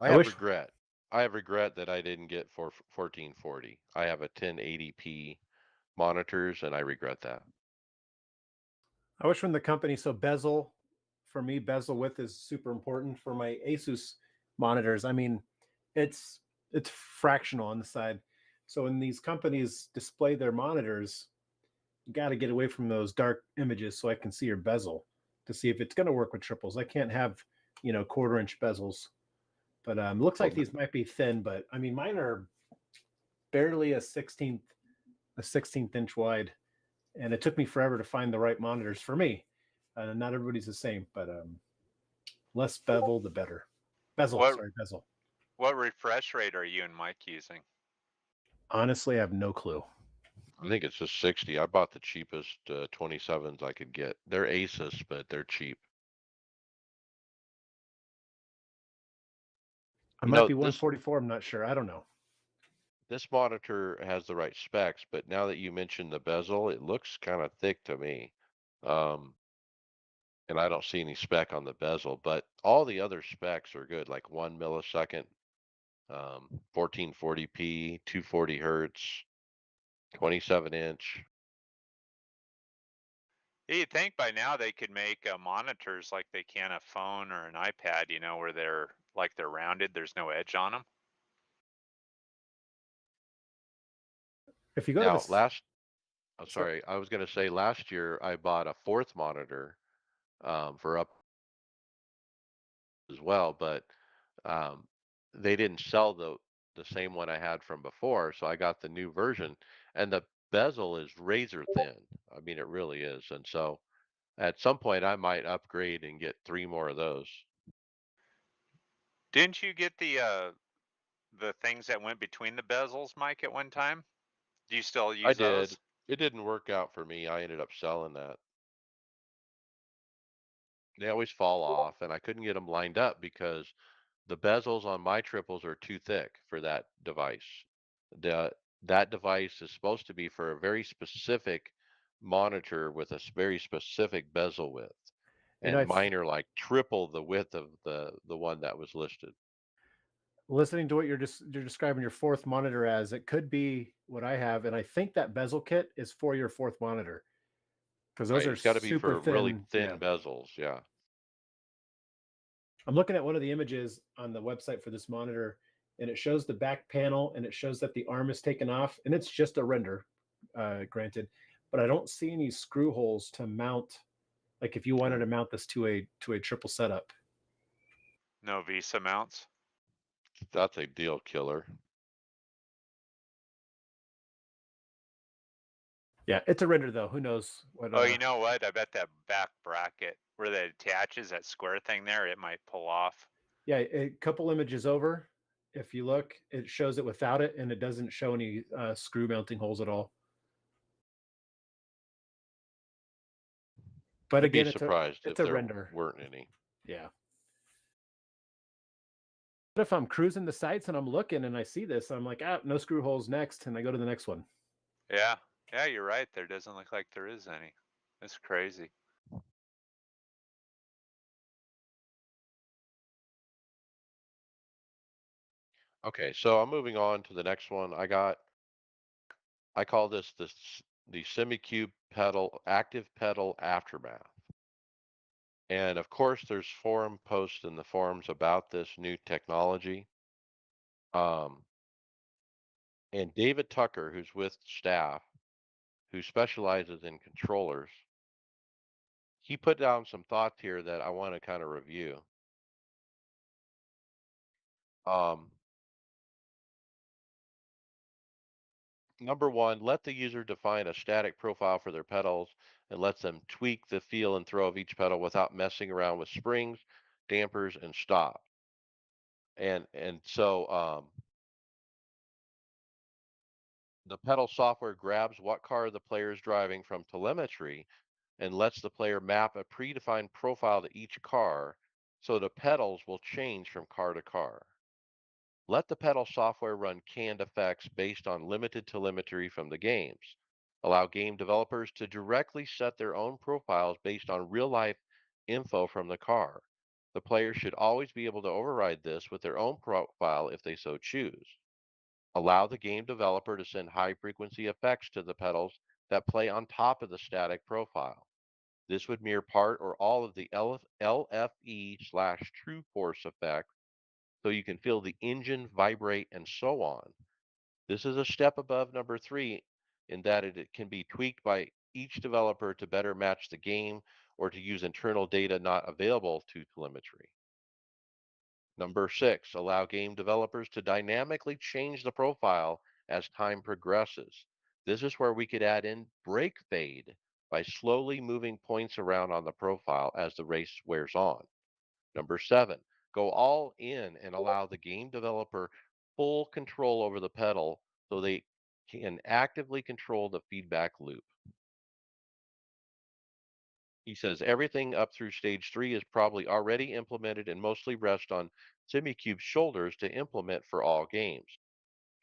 I I have wish regret. I have regret that I didn't get 1440. I have a 1080p monitors, and I regret that. from the company. So bezel, for me, bezel width is super important for my Asus monitors. I mean, it's fractional on the side. So when these companies display their monitors, you got to get away from those dark images so I can see your bezel to see if it's going to work with triples. I can't have, 1/4 inch bezels. But looks Well, like these might be thin, but I mean, mine are barely a 16th inch wide, and it took me forever to find the right monitors for me. Not everybody's the same, but less bevel, the better. What Bezel. what refresh rate are you and Mike using? Honestly, I have no clue. I think it's just 60. I bought the cheapest 27s I could get. They're Asus, but they're cheap. I You might know, be this 144. I'm not sure. I don't know. this monitor has the right specs, but now that you mentioned the bezel, it looks kind of thick to me. Um, and I don't see any spec on the bezel, but all the other specs are good, like 1 millisecond, 1440p, 240 hertz, 27-inch. You'd think by now they could make monitors like they can a phone or an iPad, where they're rounded, there's no edge on them. If you go to Now, this, sorry, I was going to say last year I bought a fourth monitor for up as well, but um, they didn't sell the same one I had from before, so I got the new version, and the bezel is razor thin. I mean, it really is, and so at some point I might upgrade and get 3 more of those. Didn't you get the things that went between the bezels, Mike, at one time? Do you still I use did. those? It didn't work out for me. I ended up selling that. They always fall off, and I couldn't get them lined up because the bezels on my triples are too thick for that device. The that device is supposed to be for a very specific monitor with a very specific bezel width, and I mine are like triple the width of the one that was listed. listening to what you're describing your fourth monitor as, it could be what I have, and I think that bezel kit is for your fourth monitor because those Right? are It's got to be super for really thin. Yeah, thin bezels. Yeah. I'm looking at one of the images on the website for this monitor, and it shows the back panel, and it shows that the arm is taken off, and it's just a render, granted, but I don't see any screw holes to mount. Like if you wanted to mount this to a triple setup. No Visa mounts? That's a deal killer. Yeah, it's a render though. Who knows what? Oh, you know what? I bet that back bracket where that attaches, that square thing there, it might pull off. Yeah, a couple images over, if you look, it shows it without it, and it doesn't show any screw mounting holes at all. But I'd be again, surprised it's if a there render. weren't any. Yeah. But if I'm cruising the sites and I'm looking and I see this, I'm like, ah, no screw holes next, and I go to the next one. Yeah, yeah, you're right. There doesn't look like there is any. That's crazy. Okay, so I'm moving on to the next one. I call this the SemiCube pedal active pedal aftermath. And of course, there's forum posts in the forums about this new technology. Um, and David Tucker, who's with staff, who specializes in controllers, he put down some thoughts here that I want to kind of review. Um, Number one, let the user define a static profile for their pedals and lets them tweak the feel and throw of each pedal without messing around with springs, dampers, and stops. And so the pedal software grabs what car the player is driving from telemetry and lets the player map a predefined profile to each car so the pedals will change from car to car. Let the pedal software run canned effects based on limited telemetry from the games. Allow game developers to directly set their own profiles based on real life info from the car. The player should always be able to override this with their own profile if they so choose. Allow the game developer to send high frequency effects to the pedals that play on top of the static profile. This would mirror part or all of the LFE slash true force effect so you can feel the engine vibrate and so on. This is a step above number three in that it can be tweaked by each developer to better match the game or to use internal data not available to telemetry. Number six, allow game developers to dynamically change the profile as time progresses. This is where we could add in brake fade by slowly moving points around on the profile as the race wears on. Number seven, go all in and allow the game developer full control over the pedal so they can actively control the feedback loop. He says everything up through stage three is probably already implemented and mostly rests on SemiCube's shoulders to implement for all games.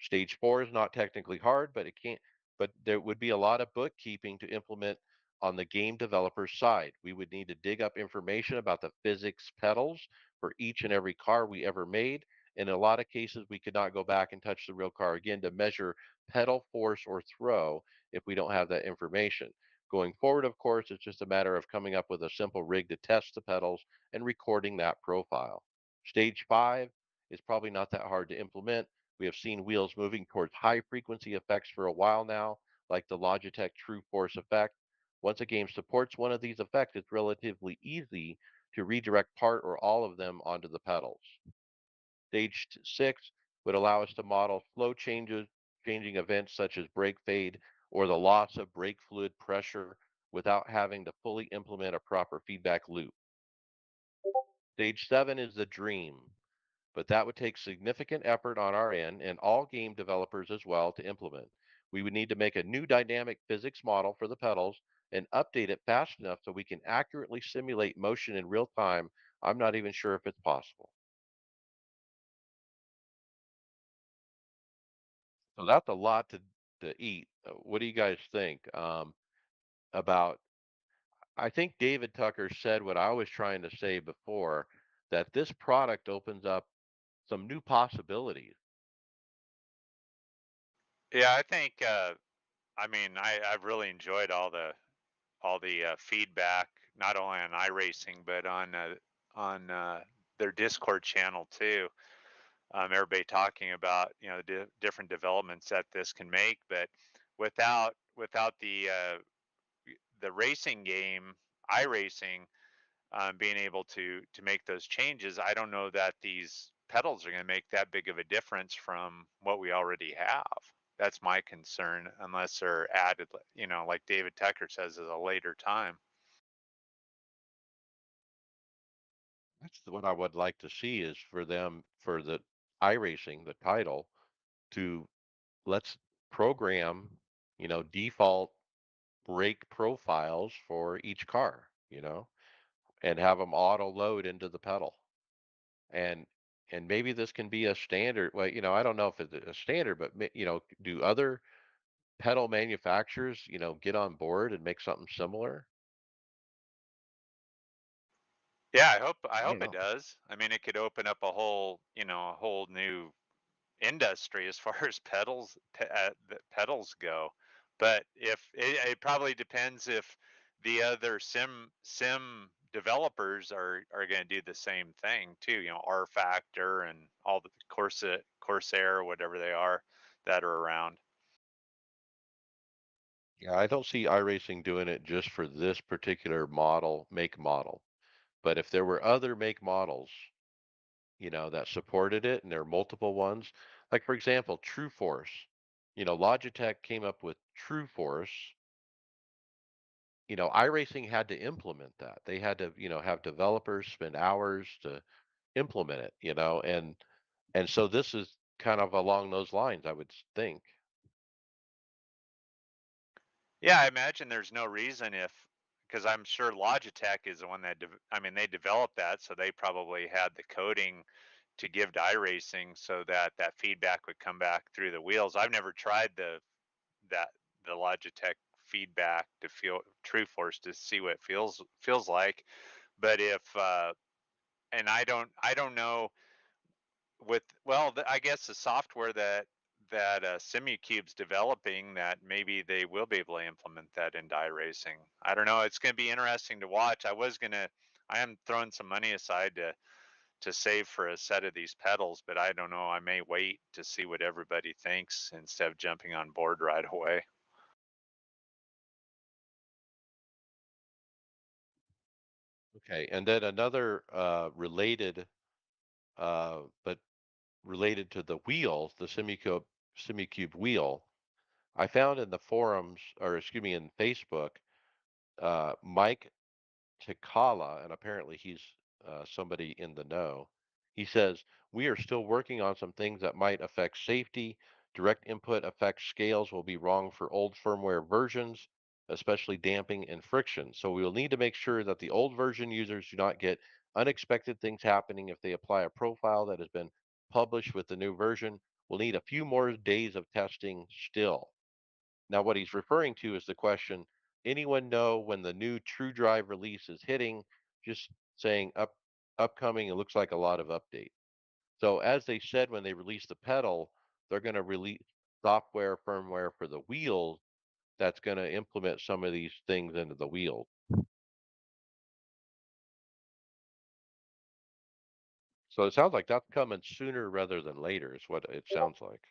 Stage four is not technically hard, but it can't. But there would be a lot of bookkeeping to implement on the game developer's side. We would need to dig up information about the physics pedals for each and every car we ever made. In a lot of cases, we could not go back and touch the real car again to measure pedal force or throw if we don't have that information. Going forward, of course, it's just a matter of coming up with a simple rig to test the pedals and recording that profile. Stage five is probably not that hard to implement. We have seen wheels moving towards high frequency effects for a while now, like the Logitech True Force effect. Once a game supports one of these effects, it's relatively easy to redirect part or all of them onto the pedals. Stage six would allow us to model flow changes, changing events such as brake fade or the loss of brake fluid pressure without having to fully implement a proper feedback loop. Stage seven is the dream, but that would take significant effort on our end and all game developers as well to implement. We would need to make a new dynamic physics model for the pedals and update it fast enough so we can accurately simulate motion in real time. I'm not even sure if it's possible. So that's a lot to eat. What do you guys think about? I think David Tucker said what I was trying to say before, that this product opens up some new possibilities. Yeah, I think. I mean, I've really enjoyed all the feedback, not only on iRacing but on their Discord channel too. Everybody talking about the different developments that this can make, but without the racing game, iRacing, being able to make those changes, I don't know that these pedals are going to make that big of a difference from what we already have. That's my concern, unless they're added, like David Tucker says, at a later time. that's what I would like to see is for them for the iRacing, the title, to let's program, default brake profiles for each car, and have them auto load into the pedal. And and maybe this can be a standard. Well, I don't know if it's a standard, but do other pedal manufacturers, get on board and make something similar? Yeah, I I don't hope it know. does. I mean, it could open up a whole new industry as far as the pedals go. But if it probably depends if the other sim developers are going to do the same thing too. R Factor and all the Corsair, whatever they are that are around. Yeah, I don't see iRacing doing it just for this particular make model. But if there were other make models, that supported it, and there are multiple ones, like for example, True Force. Logitech came up with True Force. iRacing had to implement that. They had to, have developers spend hours to implement it, and so this is kind of along those lines, I would think. Yeah, I imagine there's no reason because I'm sure Logitech is the one that I mean they developed that, so they probably had the coding to give to iRacing so that that feedback would come back through the wheels. I've never tried that the Logitech feedback to feel True Force to see what it feels like. But if and I don't know with I guess the software that Simucube's developing that maybe they will be able to implement that into iRacing. I don't know. It's going to be interesting to watch. I am throwing some money aside to save for a set of these pedals, but I don't know. I may wait to see what everybody thinks instead of jumping on board right away. Okay, and then another but related to the wheels, the SemiCube wheel. I found in the forums, or excuse me, in Facebook, Mike Tikala, and apparently he's somebody in the know. He says, we are still working on some things that might affect safety. Direct input effect scales will be wrong for old firmware versions, especially damping and friction. So we will need to make sure that the old version users do not get unexpected things happening if they apply a profile that has been published with the new version. We'll need a few more days of testing still. Now, what he's referring to is the question, anyone know when the new True Drive release is hitting? Just saying upcoming, it looks like a lot of update. So as they said when they released the pedal, they're going to release software firmware for the wheels that's going to implement some of these things into the wheels. So it sounds like that's coming sooner rather than later, is what it sounds like.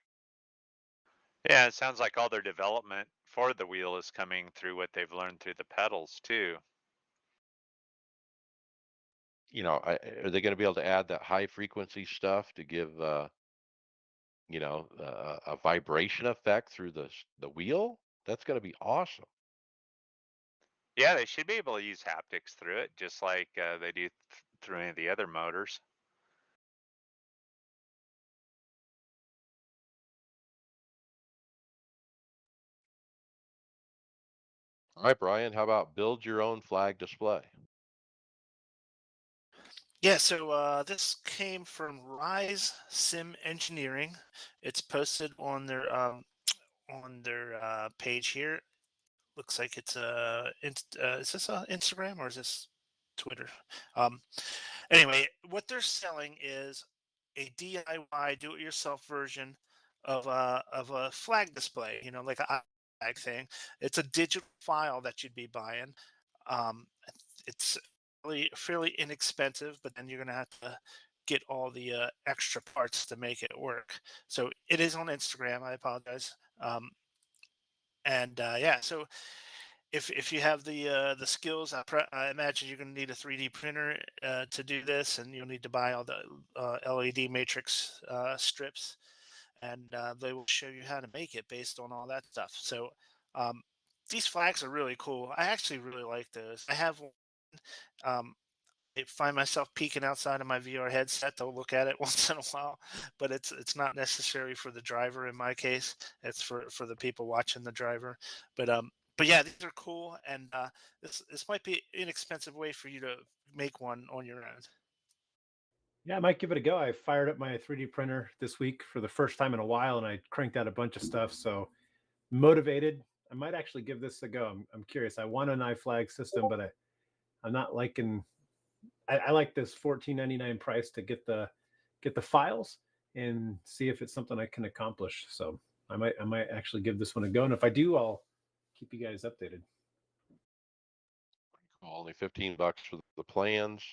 Yeah, it sounds like all their development for the wheel is coming through what they've learned through the pedals too. Are they going to be able to add that high frequency stuff to give a vibration effect through the wheel? That's going to be awesome. Yeah, they should be able to use haptics through it, just like they do through any of the other motors. All right, Brian, how about build your own flag display? Yeah, so this came from Rise Sim Engineering. It's posted on their page here. Looks like it's is this Instagram or is this Twitter? Um, anyway, what they're selling is a DIY do-it-yourself version of a flag display. You know, like a flag thing. It's a digital file that you'd be buying. It's fairly inexpensive, but then you're gonna have to get all the extra parts to make it work. So it is on Instagram. I apologize. And yeah, so if you have the skills, I imagine you're going to need a 3D printer to do this, and you'll need to buy all the LED matrix strips, and they will show you how to make it based on all that stuff. So um, these flags are really cool. I actually really like those. I have one. Um, I find myself peeking outside of my VR headset to look at it once in a while, but it's not necessary for the driver in my case. It's for the people watching the driver. But yeah, these are cool, and this might be an inexpensive way for you to make one on your own. Yeah, I might give it a go. I fired up my 3D printer this week for the first time in a while, and I cranked out a bunch of stuff. So motivated. I might actually give this a go. I'm curious. I want an iFlag system, but I'm not liking. I like this 14.99 price to get the files and see if it's something I can accomplish. So I might actually give this one a go, and if I do, I'll keep you guys updated. Only $15 for the plans.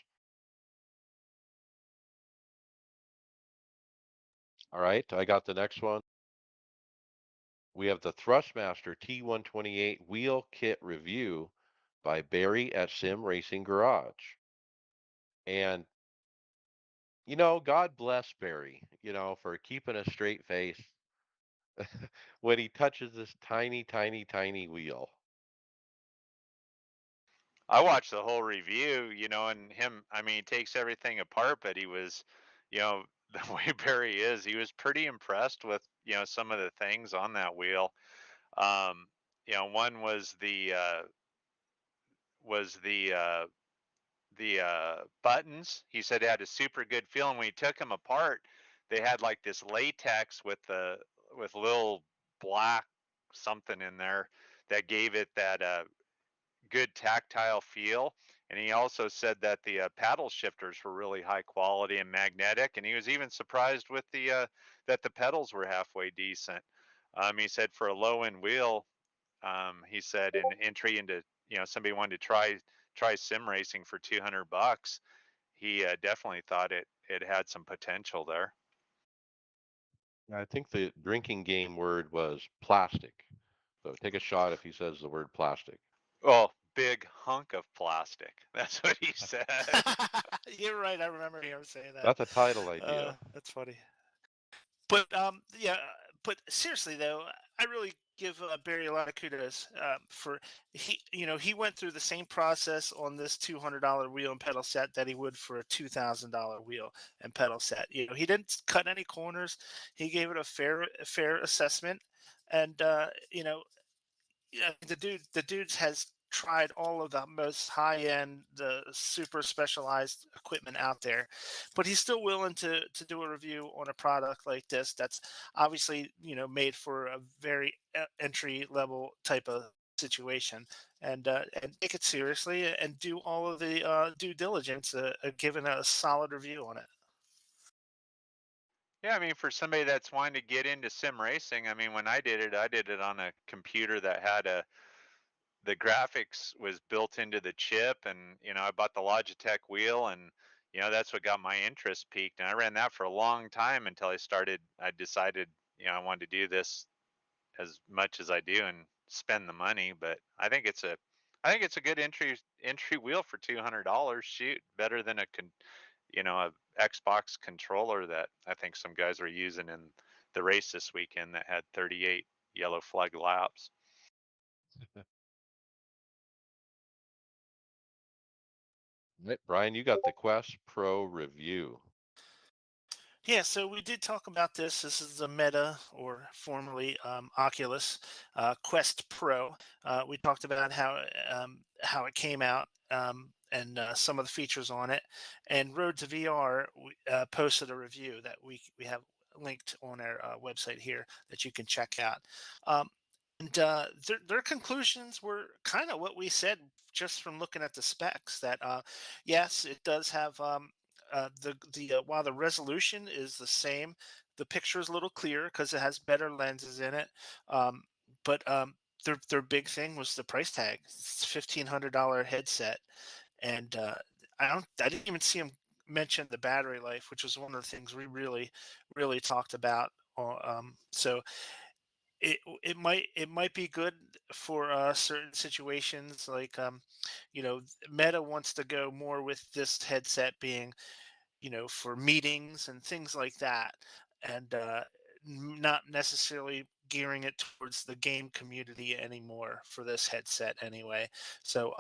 All right, I got the next one. We have the Thrustmaster T128 wheel kit review by Barry at Sim Racing Garage. And God bless Barry, for keeping a straight face when he touches this tiny, tiny, tiny wheel. I watched the whole review, and him, I mean, he takes everything apart, but you know, the way Barry is, he was pretty impressed with, some of the things on that wheel. Um, one was the buttons. He said it had a super good feel, and when he took them apart, they had like this latex with little black something in there that gave it that good tactile feel. And he also said that the paddle shifters were really high quality and magnetic. And he was even surprised with the that the pedals were halfway decent. He said for a low end wheel, he said an entry into somebody wanted to try sim racing for $200. He definitely thought it had some potential there. I think the drinking game word was plastic. So take a shot if he says the word plastic. Oh, big hunk of plastic. That's what he said. You're right. I remember him saying that. That's a title idea. That's funny. But yeah. But seriously though, I really give Barry a lot of kudos for he went through the same process on this $200 wheel and pedal set that he would for a $2,000 wheel and pedal set. He didn't cut any corners. He gave it a fair assessment, and yeah, the dude has tried all of the most high end, the super specialized equipment out there, but he's still willing to do a review on a product like this that's obviously made for a very entry level type of situation, and take it seriously and do all of the due diligence, giving a solid review on it. Yeah, I mean, for somebody that's wanting to get into sim racing, I mean, when I did it on a computer that had the graphics was built into the chip, and I bought the Logitech wheel, and that's what got my interest peaked, and I ran that for a long time until I decided I wanted to do this as much as I do and spend the money. But I think it's a good entry wheel for $200. Shoot, better than a Xbox controller that I think some guys were using in the race this weekend that had 38 yellow flag laps. Right, Brian, you got the Quest Pro review. Yeah, so we did talk about this. This is the Meta, or formerly Oculus Quest Pro. We talked about how it came out, and some of the features on it. And Road to VR posted a review that we have linked on our website here that you can check out. Um, and their conclusions were kind of what we said just from looking at the specs. That yes, it does have the while the resolution is the same, the picture is a little clearer because it has better lenses in it. Um, but their big thing was the price tag. It's $1,500 headset, and I didn't even see him mention the battery life, which was one of the things we really talked about. So it might be good for certain situations, like Meta wants to go more with this headset being for meetings and things like that, and not necessarily gearing it towards the game community anymore for this headset anyway. So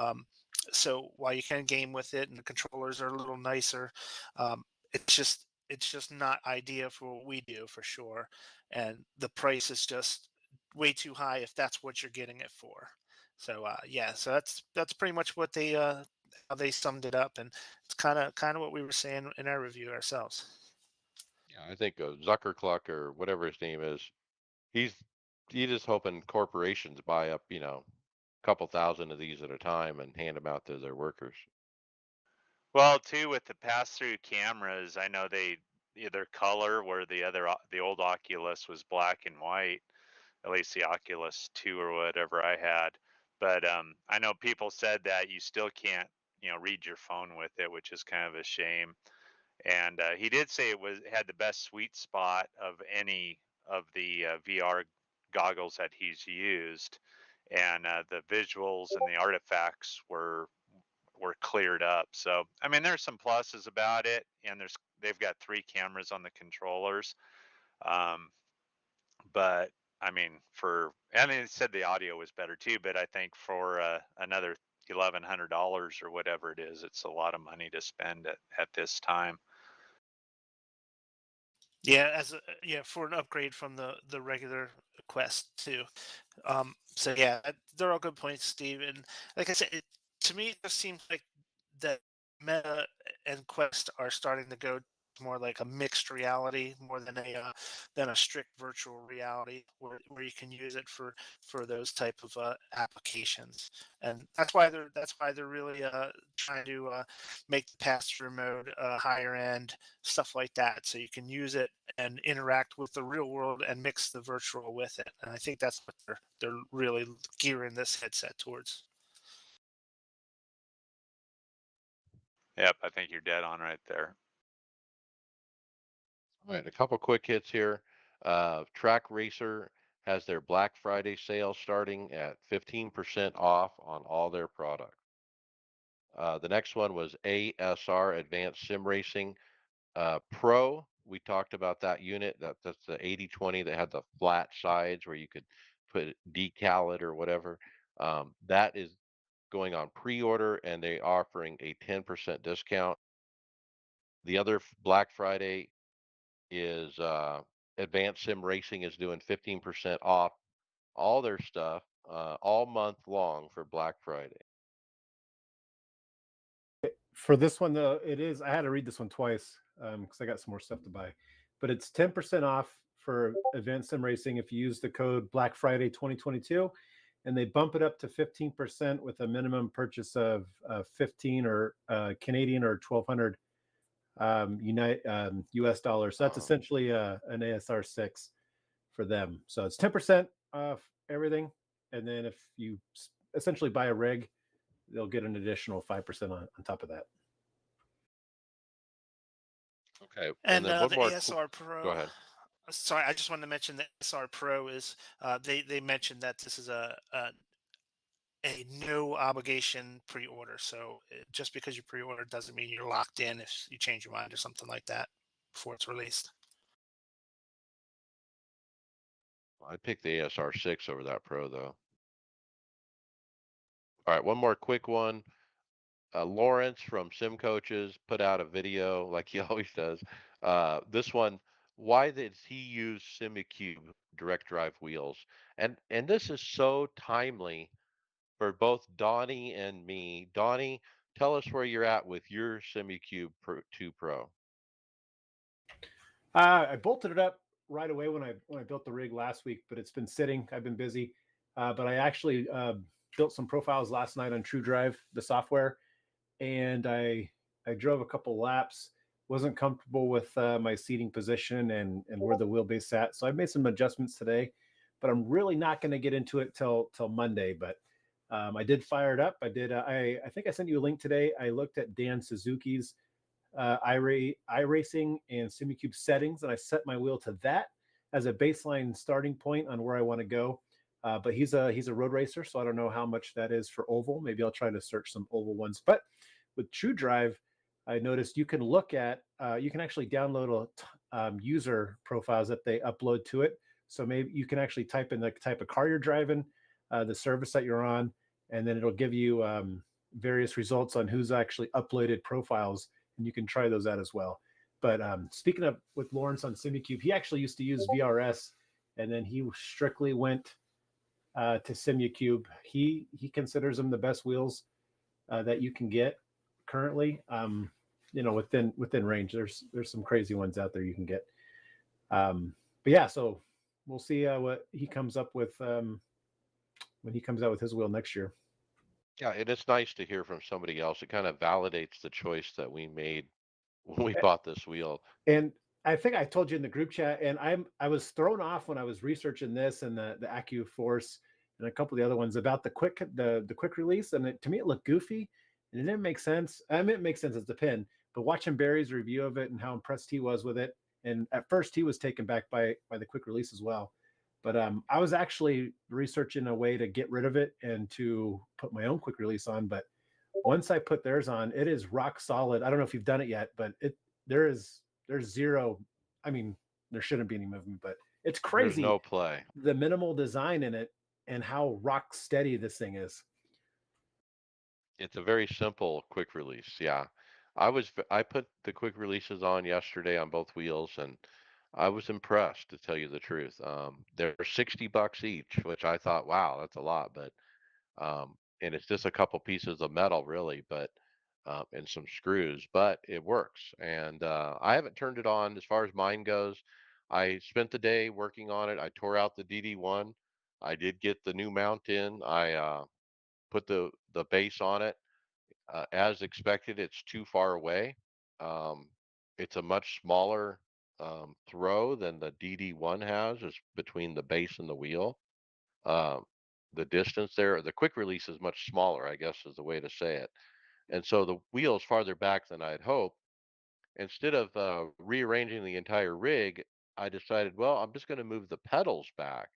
So while you can game with it and the controllers are a little nicer, um, it's just not idea for what we do for sure, and the price is just way too high if that's what you're getting it for. So yeah, so that's pretty much what they how they summed it up, and it's kind of what we were saying in our review ourselves. Yeah, I think Zuckercluck or whatever his name is, he's he's just hoping corporations buy up, a couple thousand of these at a time and hand them out to their workers. Well, too, with the pass-through cameras, I know they either color where the old Oculus was black and white, at least the Oculus 2 or whatever I had. But I know people said that you still can't, read your phone with it, which is kind of a shame. And he did say it had the best sweet spot of any of the VR goggles that he's used, and the visuals and the artifacts were cleared up. So I mean, there's some pluses about it, and they've got 3 cameras on the controllers. Um, but I mean, and they said the audio was better too. But I think for another $1,100 or whatever it is, it's a lot of money to spend at this time. Yeah, yeah, for an upgrade from the regular Quest too. So yeah, they're all good points, Steve. And like I said, to me, it just seems like that Meta and Quest are starting to go more like a mixed reality more than a strict virtual reality where you can use it for those type of applications. And that's why they're really trying to make the pass-through mode higher end stuff like that, so you can use it and interact with the real world and mix the virtual with it. And I think that's what they're really gearing this headset towards. Yep, I think you're dead on right there. All right, a couple quick hits here. Track Racer has their Black Friday sale starting at 15% off on all their products. The next one was ASR Advanced Sim Racing Pro. We talked about that unit. That's the 8020 that had the flat sides where you could put decal it or whatever. That is going on pre-order and they offering a 10% discount. The other Black Friday is Advanced Sim Racing is doing 15% off all their stuff all month long for Black Friday. For this one, though, it is. I had to read this one twice because I got some more stuff to buy. But it's 10% off for Advanced Sim Racing if you use the code Black Friday 2022, and they bump it up to 15% with a minimum purchase of 15 or Canadian or 1,200 US dollars. So that's Uh, essentially an ASR 6 for them. So it's 10% off everything, and then if you essentially buy a rig, they'll get an additional 5% on top of that. okay, and And then one the more. ASR Go Pro. ahead. Sorry, I just wanted to mention the ASR Pro is they mentioned that this is a no obligation pre-order. So just because you pre-order doesn't mean you're locked in if you change your mind or something like that before it's released. I'd pick the ASR 6 over that Pro though. All right, one more quick one. Lawrence from Sim Coaches put out a video like he always does. This one, why did he use SimiCube direct drive wheels? And this is so timely for both Donnie and me. Donnie, tell us where you're at with your SimiCube 2 Pro. I bolted it up right away when I built the rig last week, but it's been sitting. I've been busy, but I actually built some profiles last night on TrueDrive, the software, and I drove a couple laps. Wasn't comfortable with my seating position and where the wheelbase sat, so I made some adjustments today. But I'm really not going to get into it till Monday. But I did fire it up. I did. I think I sent you a link today. I looked at Dan Suzuki's iRacing and SimiCube settings, and I set my wheel to that as a baseline starting point on where I want to go. But he's a road racer, so I don't know how much that is for oval. Maybe I'll try to search some oval ones. But with TrueDrive, I noticed you can look at you can actually download user profiles that they upload to it. So maybe you can actually type in the type of car you're driving, the service that you're on, and then it'll give you various results on who's actually uploaded profiles, and you can try those out as well. But speaking of with Lawrence on SimuCube, he actually used to use VRS, and then he strictly went to SimuCube. He considers them the best wheels that you can get currently. Within range. There's some crazy ones out there you can get. But yeah, so we'll see what he comes up with when he comes out with his wheel next year. Yeah, and it's nice to hear from somebody else. It kind of validates the choice that we made when we bought this wheel. And I think I told you in the group chat, and I was thrown off when I was researching this and the Acu Force and a couple of the other ones about the quick release, and to me it looked goofy and it didn't make sense. I mean, it makes sense as the pin, but watching Barry's review of it and how impressed he was with it, and at first he was taken back by the quick release as well. But I was actually researching a way to get rid of it and to put my own quick release on. But once I put theirs on, it is rock solid. I don't know if you've done it yet, but there's zero. I mean, there shouldn't be any movement, but it's There's crazy no play. the minimal design in it and how rock steady this thing is. It's a very simple quick release. Yeah. I put the quick releases on yesterday on both wheels and I was impressed to tell you the truth. They're $60 each, which I thought, wow, that's a lot, but and it's just a couple pieces of metal really, but and some screws, but it works. And I haven't turned it on as far as mine goes. I spent the day working on it. I tore out the DD1. I did get the new mount in. I put the base on it. As expected, it's too far away. Um, it's a much smaller throw than the DD1 has, is between the base and the wheel. Um, the distance there, the quick release is much smaller, I guess is the way to say it. And so the wheel is farther back than I'd hoped. Instead of rearranging the entire rig, I decided, well, I'm just going to move the pedals back.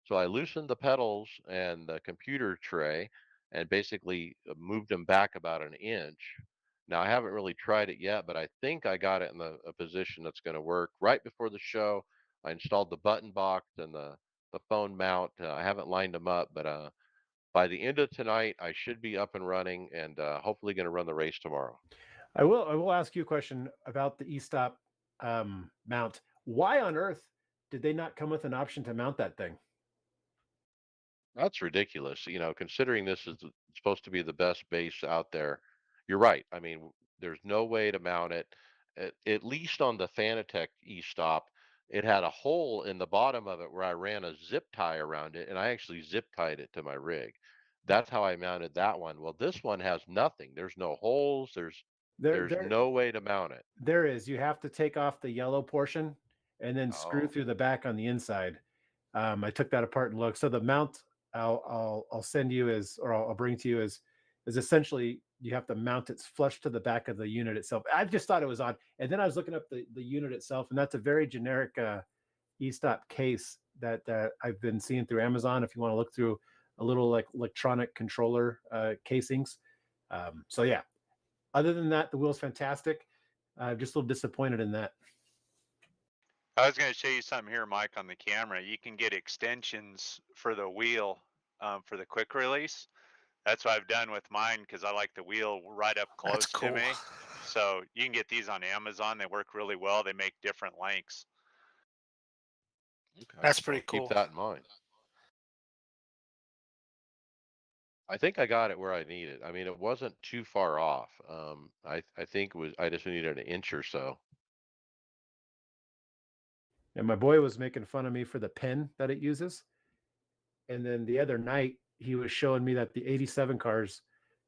So I loosened the pedals and the computer tray and basically moved them back about an inch. Now, I haven't really tried it yet, but I think I got it in a position that's going to work. Right before the show, I installed the button box and the phone mount. I haven't lined them up, but by the end of tonight, I should be up and running and hopefully going to run the race tomorrow. I will ask you a question about the e-stop mount. Why on earth did they not come with an option to mount that thing? That's ridiculous, considering this is supposed to be the best base out there. You're right. I mean, there's no way to mount it. At least on the Fanatec e-stop, it had a hole in the bottom of it where I ran a zip tie around it, and I actually zip tied it to my rig. That's how I mounted that one. Well, this one has nothing. There's no holes. There, There's there, no way to mount it. there is. You have to take off the yellow portion and then screw Oh, through the back on the inside. I took that apart and looked. So the mount I'll send you is, or I'll bring to you is essentially you have to mount it flush to the back of the unit itself. I just thought it was odd, and then I was looking up the unit itself, and that's a very generic e-stop case that I've been seeing through Amazon. If you want to look through a little like electronic controller casings, so yeah. Other than that, the wheel's fantastic. Just a little disappointed in that. I was going to show you something here, Mike, on the camera. You can get extensions for the wheel for the quick release. That's what I've done with mine because I like the wheel right up That's close to cool. me. So you can get these on Amazon. They work really well. They make different lengths. okay. That's I'll pretty keep cool. that in mind. I think I got it where I need it. I mean, it wasn't too far off. I think it was I just needed an inch or so. And my boy was making fun of me for the pin that it uses. And then the other night, he was showing me that the 87 cars,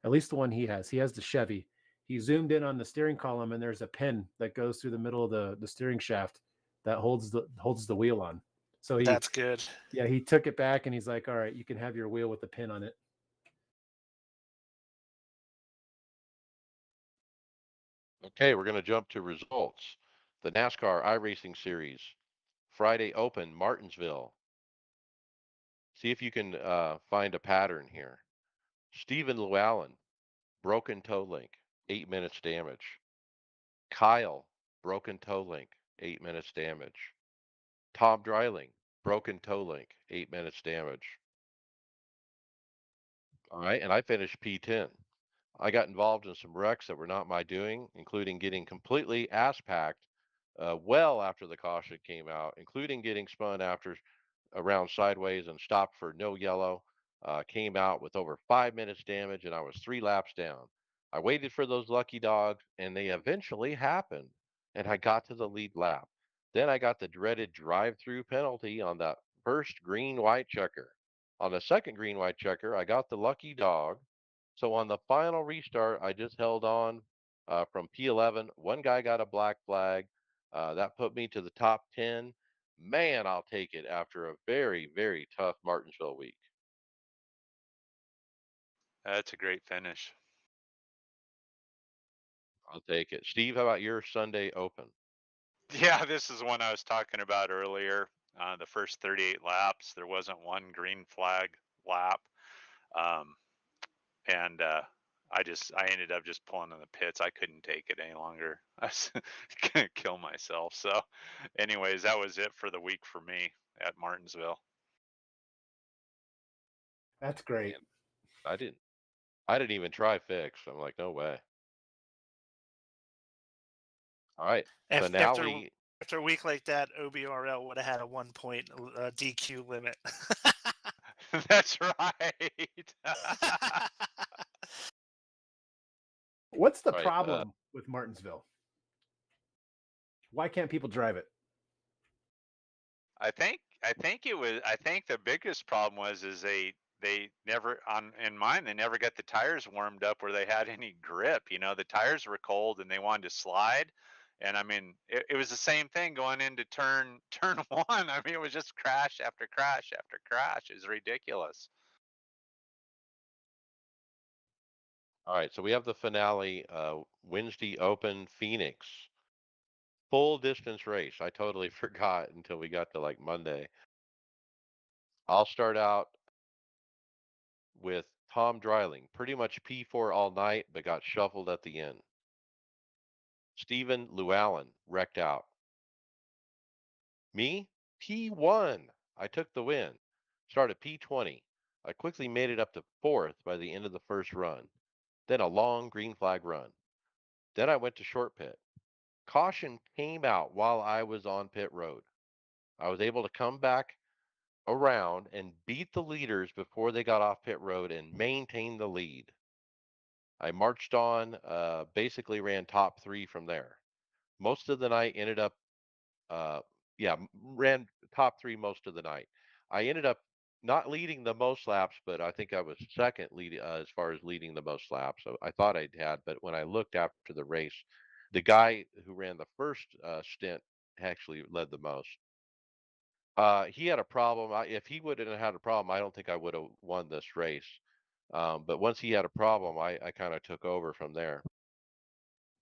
at least the one he has the Chevy. He zoomed in on the steering column, and there's a pin that goes through the middle of the steering shaft that holds the wheel on. So That's good. he took it back and he's like, "All right, you can have your wheel with the pin on it." Okay, we're going to jump to results. The NASCAR iRacing Series, Friday Open, Martinsville. See if you can find a pattern here. Stephen Llewellyn, broken toe link, 8 minutes damage. Kyle, broken toe link, 8 minutes damage. Tom Dryling, broken toe link, 8 minutes damage. All right, and I finished P10. I got involved in some wrecks that were not my doing, including getting completely ass packed well after the caution came out, including getting spun after around sideways and stopped for no yellow. Came out with over 5 minutes damage, and I was 3 laps down. I waited for those lucky dogs, and they eventually happened, and I got to the lead lap. Then I got the dreaded drive-through penalty on that first green-white checker. On the second green-white checker, I got the lucky dog. So on the final restart, I just held on from P11. One guy got a black flag. That put me to the top 10. Man, I'll take it after a very, very tough Martinsville week. That's a great finish. I'll take it. Steve, how about your Sunday Open? Yeah, this is one I was talking about earlier. The first 38 laps, there wasn't one green flag lap. Um, and I ended up just pulling in the pits. I couldn't take it any longer. I was gonna kill myself. So, anyways, that was it for the week for me at Martinsville. That's great. Man, I didn't. I didn't even try fix. I'm like, no way. All right, After finale. after a week like that, OBRL would have had a 1 point DQ limit. That's right. What's the All right, problem with Martinsville? Why can't people drive it? I think the biggest problem was is they never on in mine they never got the tires warmed up where they had any grip. You know, the tires were cold and they wanted to slide. And I mean, it was the same thing going into turn one. I mean, it was just crash after crash after crash. It was ridiculous. all right. So we have the finale. Wednesday Open Phoenix full distance race. I totally forgot until we got to like Monday. I'll start out with Tom Dreiling, pretty much P4 all night, but got shuffled at the end. Stephen Llewellyn wrecked out. Me, P1. I took the win. Started P20. I quickly made it up to fourth by the end of the first run. Then a long green flag run. Then I went to short pit. Caution came out while I was on pit road. I was able to come back around and beat the leaders before they got off pit road and maintain the lead. I marched on, basically ran top three from there. Most of the night ended up, uh, yeah, ran top three most of the night. I ended up not leading the most laps, but I think I was second lead as far as leading the most laps. So I thought I had, but when I looked after the race, the guy who ran the first stint actually led the most. He had a problem. If he wouldn't have had a problem, I don't think I would have won this race. But once he had a problem, I kind of took over from there.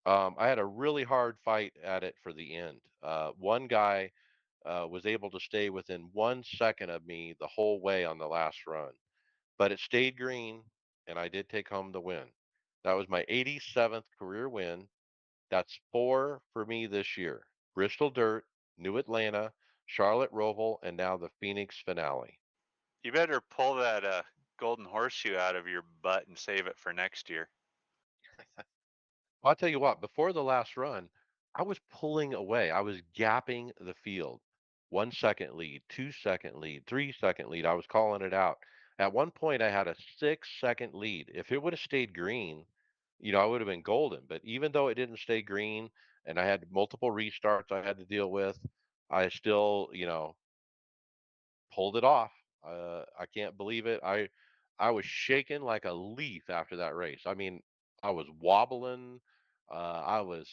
I had a really hard fight at it for the end. One guy was able to stay within 1 second of me the whole way on the last run, but it stayed green, and I did take home the win. That was my 87th career win. That's four for me this year. Bristol Dirt, New Atlanta, Charlotte Roval, and now the Phoenix finale. You better pull that golden horseshoe out of your butt and save it for next year. I'll tell you what, before the last run, I was pulling away. I was gapping the field. 1 second lead, 2 second lead, 3 second lead. I was calling it out. At one point, I had a 6 second lead. If it would have stayed green, I would have been golden. But even though it didn't stay green and I had multiple restarts I had to deal with, I still, pulled it off. I can't believe it. I was shaking like a leaf after that race. I mean, I was wobbling. I was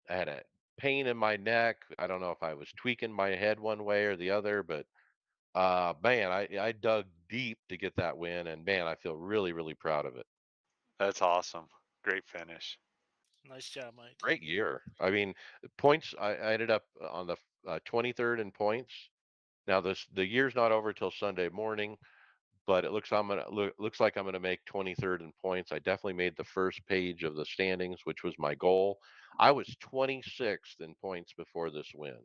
I had a pain in my neck. I don't know if I was tweaking my head one way or the other, but man, I dug deep to get that win, and man, I feel really really proud of it. That's awesome. Great finish. Nice job, Mike. Great year. I mean, points. I ended up on the 23rd in points. Now the year's not over till Sunday morning, but it looks like I'm gonna make 23rd in points. I definitely made the first page of the standings, which was my goal. I was 26th in points before this win,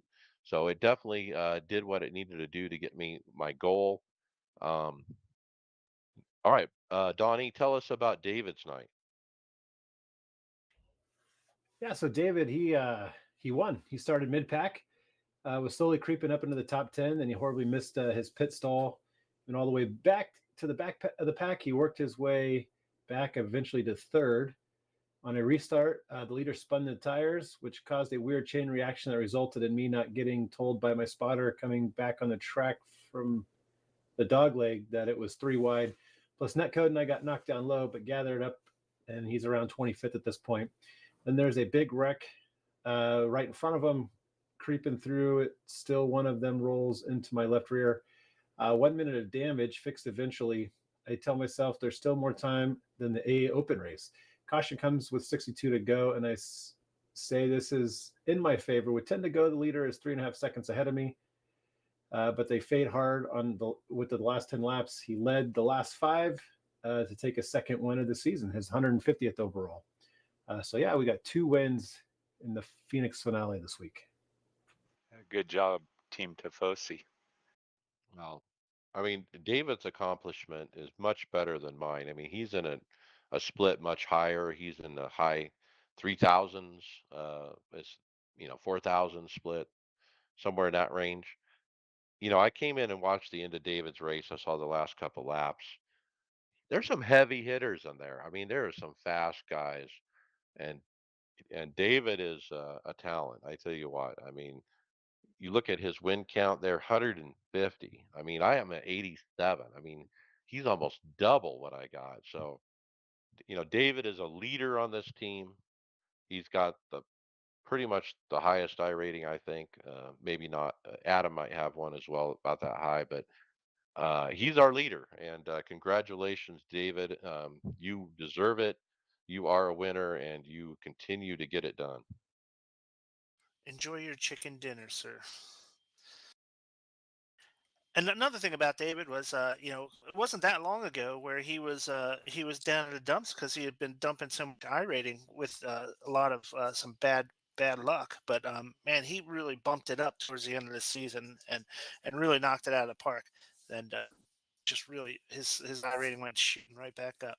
so it definitely did what it needed to do to get me my goal. Um, all right, Donnie, tell us about David's night. Yeah, so David, he won. He started mid pack, was slowly creeping up into the top 10. Then he horribly missed his pit stall, and all the way back to the back of the pack. He worked his way back eventually to third. On a restart, the leader spun the tires, which caused a weird chain reaction that resulted in me not getting told by my spotter coming back on the track from the dog leg that it was three wide. Plus netcode, and I got knocked down low, but gathered up, and he's around 25th at this point. Then there's a big wreck right in front of him, creeping through it. Still, one of them rolls into my left rear. 1 minute of damage fixed eventually. I tell myself there's still more time than the A open race. Caution comes with 62 to go, and I say this is in my favor. With 10 to go, the leader is 3.5 seconds ahead of me. But they fade hard with the last 10 laps. He led the last five to take a second win of the season, his 150th overall. So yeah, we got 2 wins in the Phoenix finale this week. Good job, Team Tifosi. Well, I mean, David's accomplishment is much better than mine. I mean, he's in a split much higher. He's in the high 3000s, it's 4000 split, somewhere in that range. I came in and watched the end of David's race. I saw the last couple laps. There's some heavy hitters in there. I mean, there are some fast guys, and David is a talent. I tell you what. I mean, you look at his win count there, 150. I mean, I am at 87. I mean, he's almost double what I got. So, David is a leader on this team. He's got the pretty much the highest I rating, I think. Maybe not. Adam might have one as well, about that high, but he's our leader. And congratulations, David. You deserve it. You are a winner, and you continue to get it done. Enjoy your chicken dinner, sir. And another thing about David was, it wasn't that long ago where he was down in the dumps because he had been dumping so much I rating with a lot of some bad luck. But man, he really bumped it up towards the end of the season and really knocked it out of the park. And just really his I rating went shooting right back up.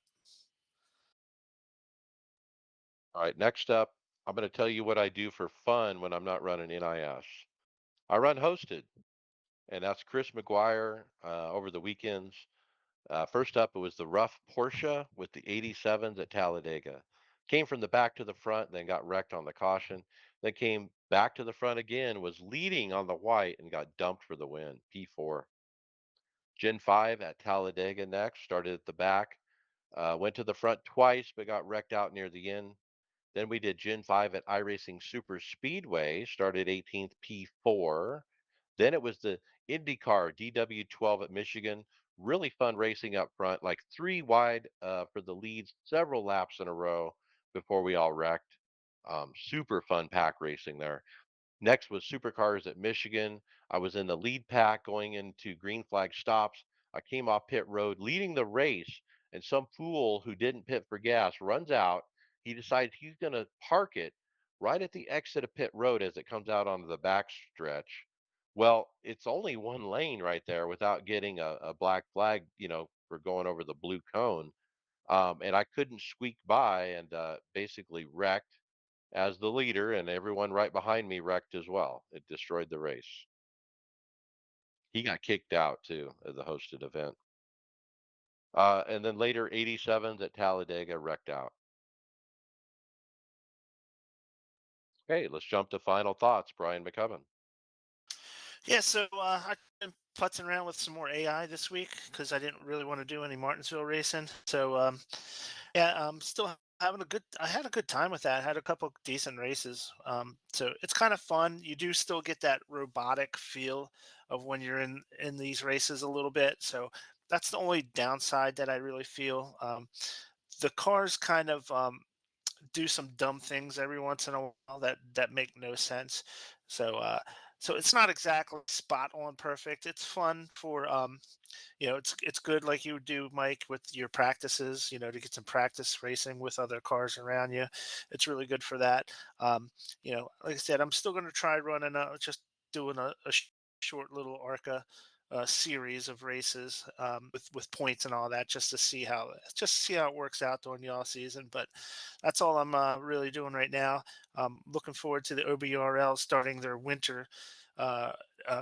All right, next up, I'm going to tell you what I do for fun when I'm not running NIS. I run hosted, and that's Chris McGuire over the weekends. First up, it was the rough Porsche with the 87s at Talladega. Came from the back to the front, then got wrecked on the caution. Then came back to the front again, was leading on the white, and got dumped for the win, P4. Gen 5 at Talladega next, started at the back, went to the front twice, but got wrecked out near the end. Then we did Gen 5 at iRacing Super Speedway, started 18th P4. Then it was the IndyCar DW12 at Michigan. Really fun racing up front, like three wide for the leads, several laps in a row before we all wrecked. Super fun pack racing there. Next was supercars at Michigan. I was in the lead pack going into green flag stops. I came off pit road leading the race, and some fool who didn't pit for gas runs out. He decides he's going to park it right at the exit of pit road as it comes out onto the back stretch. Well, it's only one lane right there without getting a black flag, for going over the blue cone. And I couldn't squeak by and basically wrecked as the leader, and everyone right behind me wrecked as well. It destroyed the race. He got kicked out too of the hosted event. And then later, 87s at Talladega wrecked out. Okay, let's jump to final thoughts. Brian McCubbin. Yeah, so I've been putzing around with some more AI this week because I didn't really want to do any Martinsville racing. So yeah, I'm still having a good. I had a good time with that. Had a couple decent races. So it's kind of fun. You do still get that robotic feel of when you're in these races a little bit. So that's the only downside that I really feel. The cars kind of do some dumb things every once in a while that make no sense. So so it's not exactly spot on perfect. It's fun for it's good like you do, Mike, with your practices, to get some practice racing with other cars around you. It's really good for that. Like I said, I'm still going to try running just doing a short little ARCA series of races with points and all that, just to see how it works out during the off season. But that's all I'm really doing right now. Looking forward to the OBRL starting their winter uh,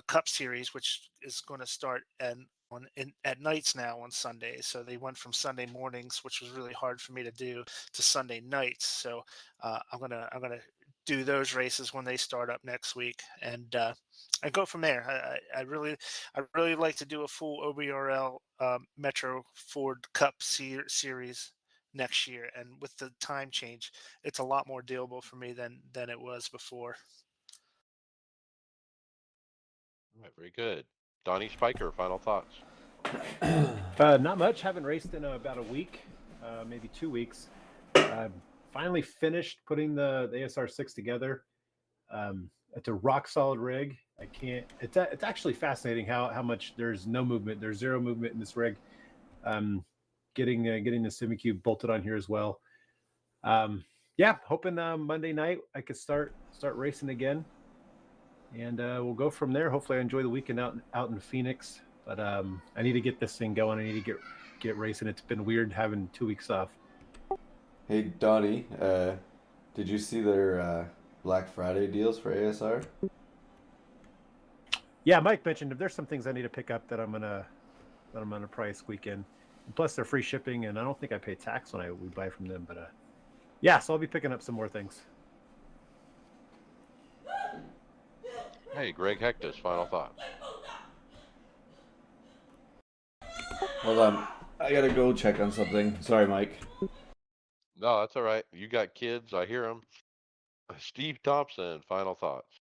Cup series, which is going to start at nights now on Sundays. So they went from Sunday mornings, which was really hard for me to do, to Sunday nights. So I'm gonna do those races when they start up next week, and I go from there. I really like to do a full OBRL Metro Ford Cup series next year, and with the time change, it's a lot more doable for me than it was before. All right, very good. Donnie Spiker, final thoughts. Not much. Haven't raced in about a week, maybe 2 weeks. Finally finished putting the ASR6 together. It's a rock solid rig. I can't. It's actually fascinating how much there's no movement. There's zero movement in this rig. Getting the SimiCube bolted on here as well. Yeah, hoping Monday night I could start racing again, and we'll go from there. Hopefully, I enjoy the weekend out in Phoenix. But I need to get this thing going. I need to get racing. It's been weird having 2 weeks off. Hey Donnie, did you see their Black Friday deals for ASR? Yeah, Mike mentioned if there's some things I need to pick up that I'm gonna price weekend. And plus, they're free shipping, and I don't think I pay tax when we buy from them. But yeah, so I'll be picking up some more things. Hey, Greg Hectus, final thoughts. Hold on, I gotta go check on something. Sorry, Mike. No, that's all right. You got kids, I hear them. Steve Thompson, final thoughts.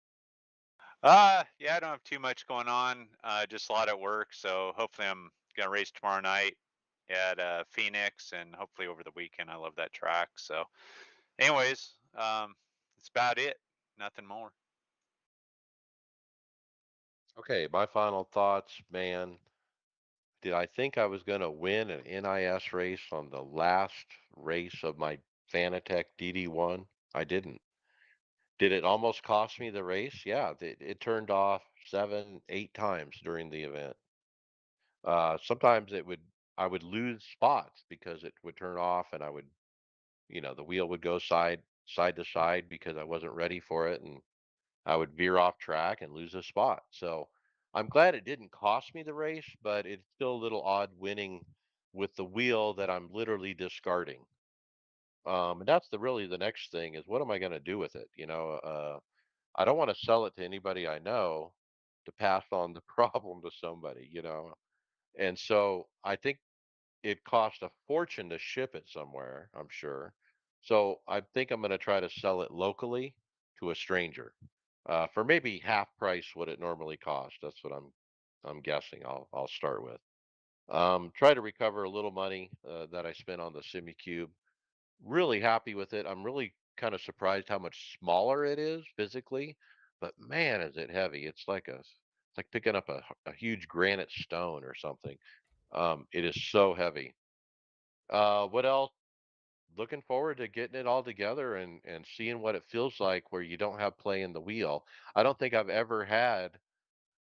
Yeah, I don't have too much going on. Just a lot at work. So hopefully I'm gonna race tomorrow night at Phoenix, and hopefully over the weekend. I love that track. So, anyways, that's about it. Nothing more. Okay, my final thoughts, man. Did I think I was going to win an NIS race on the last race of my Fanatec DD1? I didn't. Did it almost cost me the race? Yeah, it turned off 7, 8 times during the event. Sometimes I would lose spots because it would turn off and the wheel would go side to side because I wasn't ready for it, and I would veer off track and lose a spot. So I'm glad it didn't cost me the race, but it's still a little odd winning with the wheel that I'm literally discarding. And that's really the next thing is what am I going to do with it? I don't want to sell it to anybody I know to pass on the problem to somebody. And so I think it cost a fortune to ship it somewhere, I'm sure. So I think I'm going to try to sell it locally to a stranger for maybe half price what it normally costs. That's what I'm guessing. I'll start with. Try to recover a little money that I spent on the SimiCube. Really happy with it. I'm really kind of surprised how much smaller it is physically, but man, is it heavy. It's like picking up a huge granite stone or something. It is so heavy. What else? Looking forward to getting it all together and seeing what it feels like where you don't have play in the wheel. I don't think I've ever had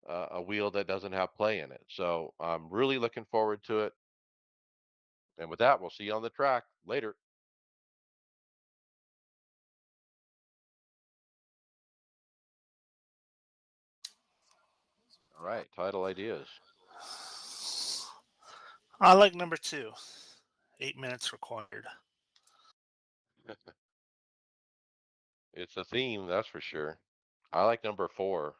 a wheel that doesn't have play in it. So I'm really looking forward to it. And with that, we'll see you on the track later. All right, title ideas. I like number two. 8 minutes required. It's a theme, that's for sure. I like number 4.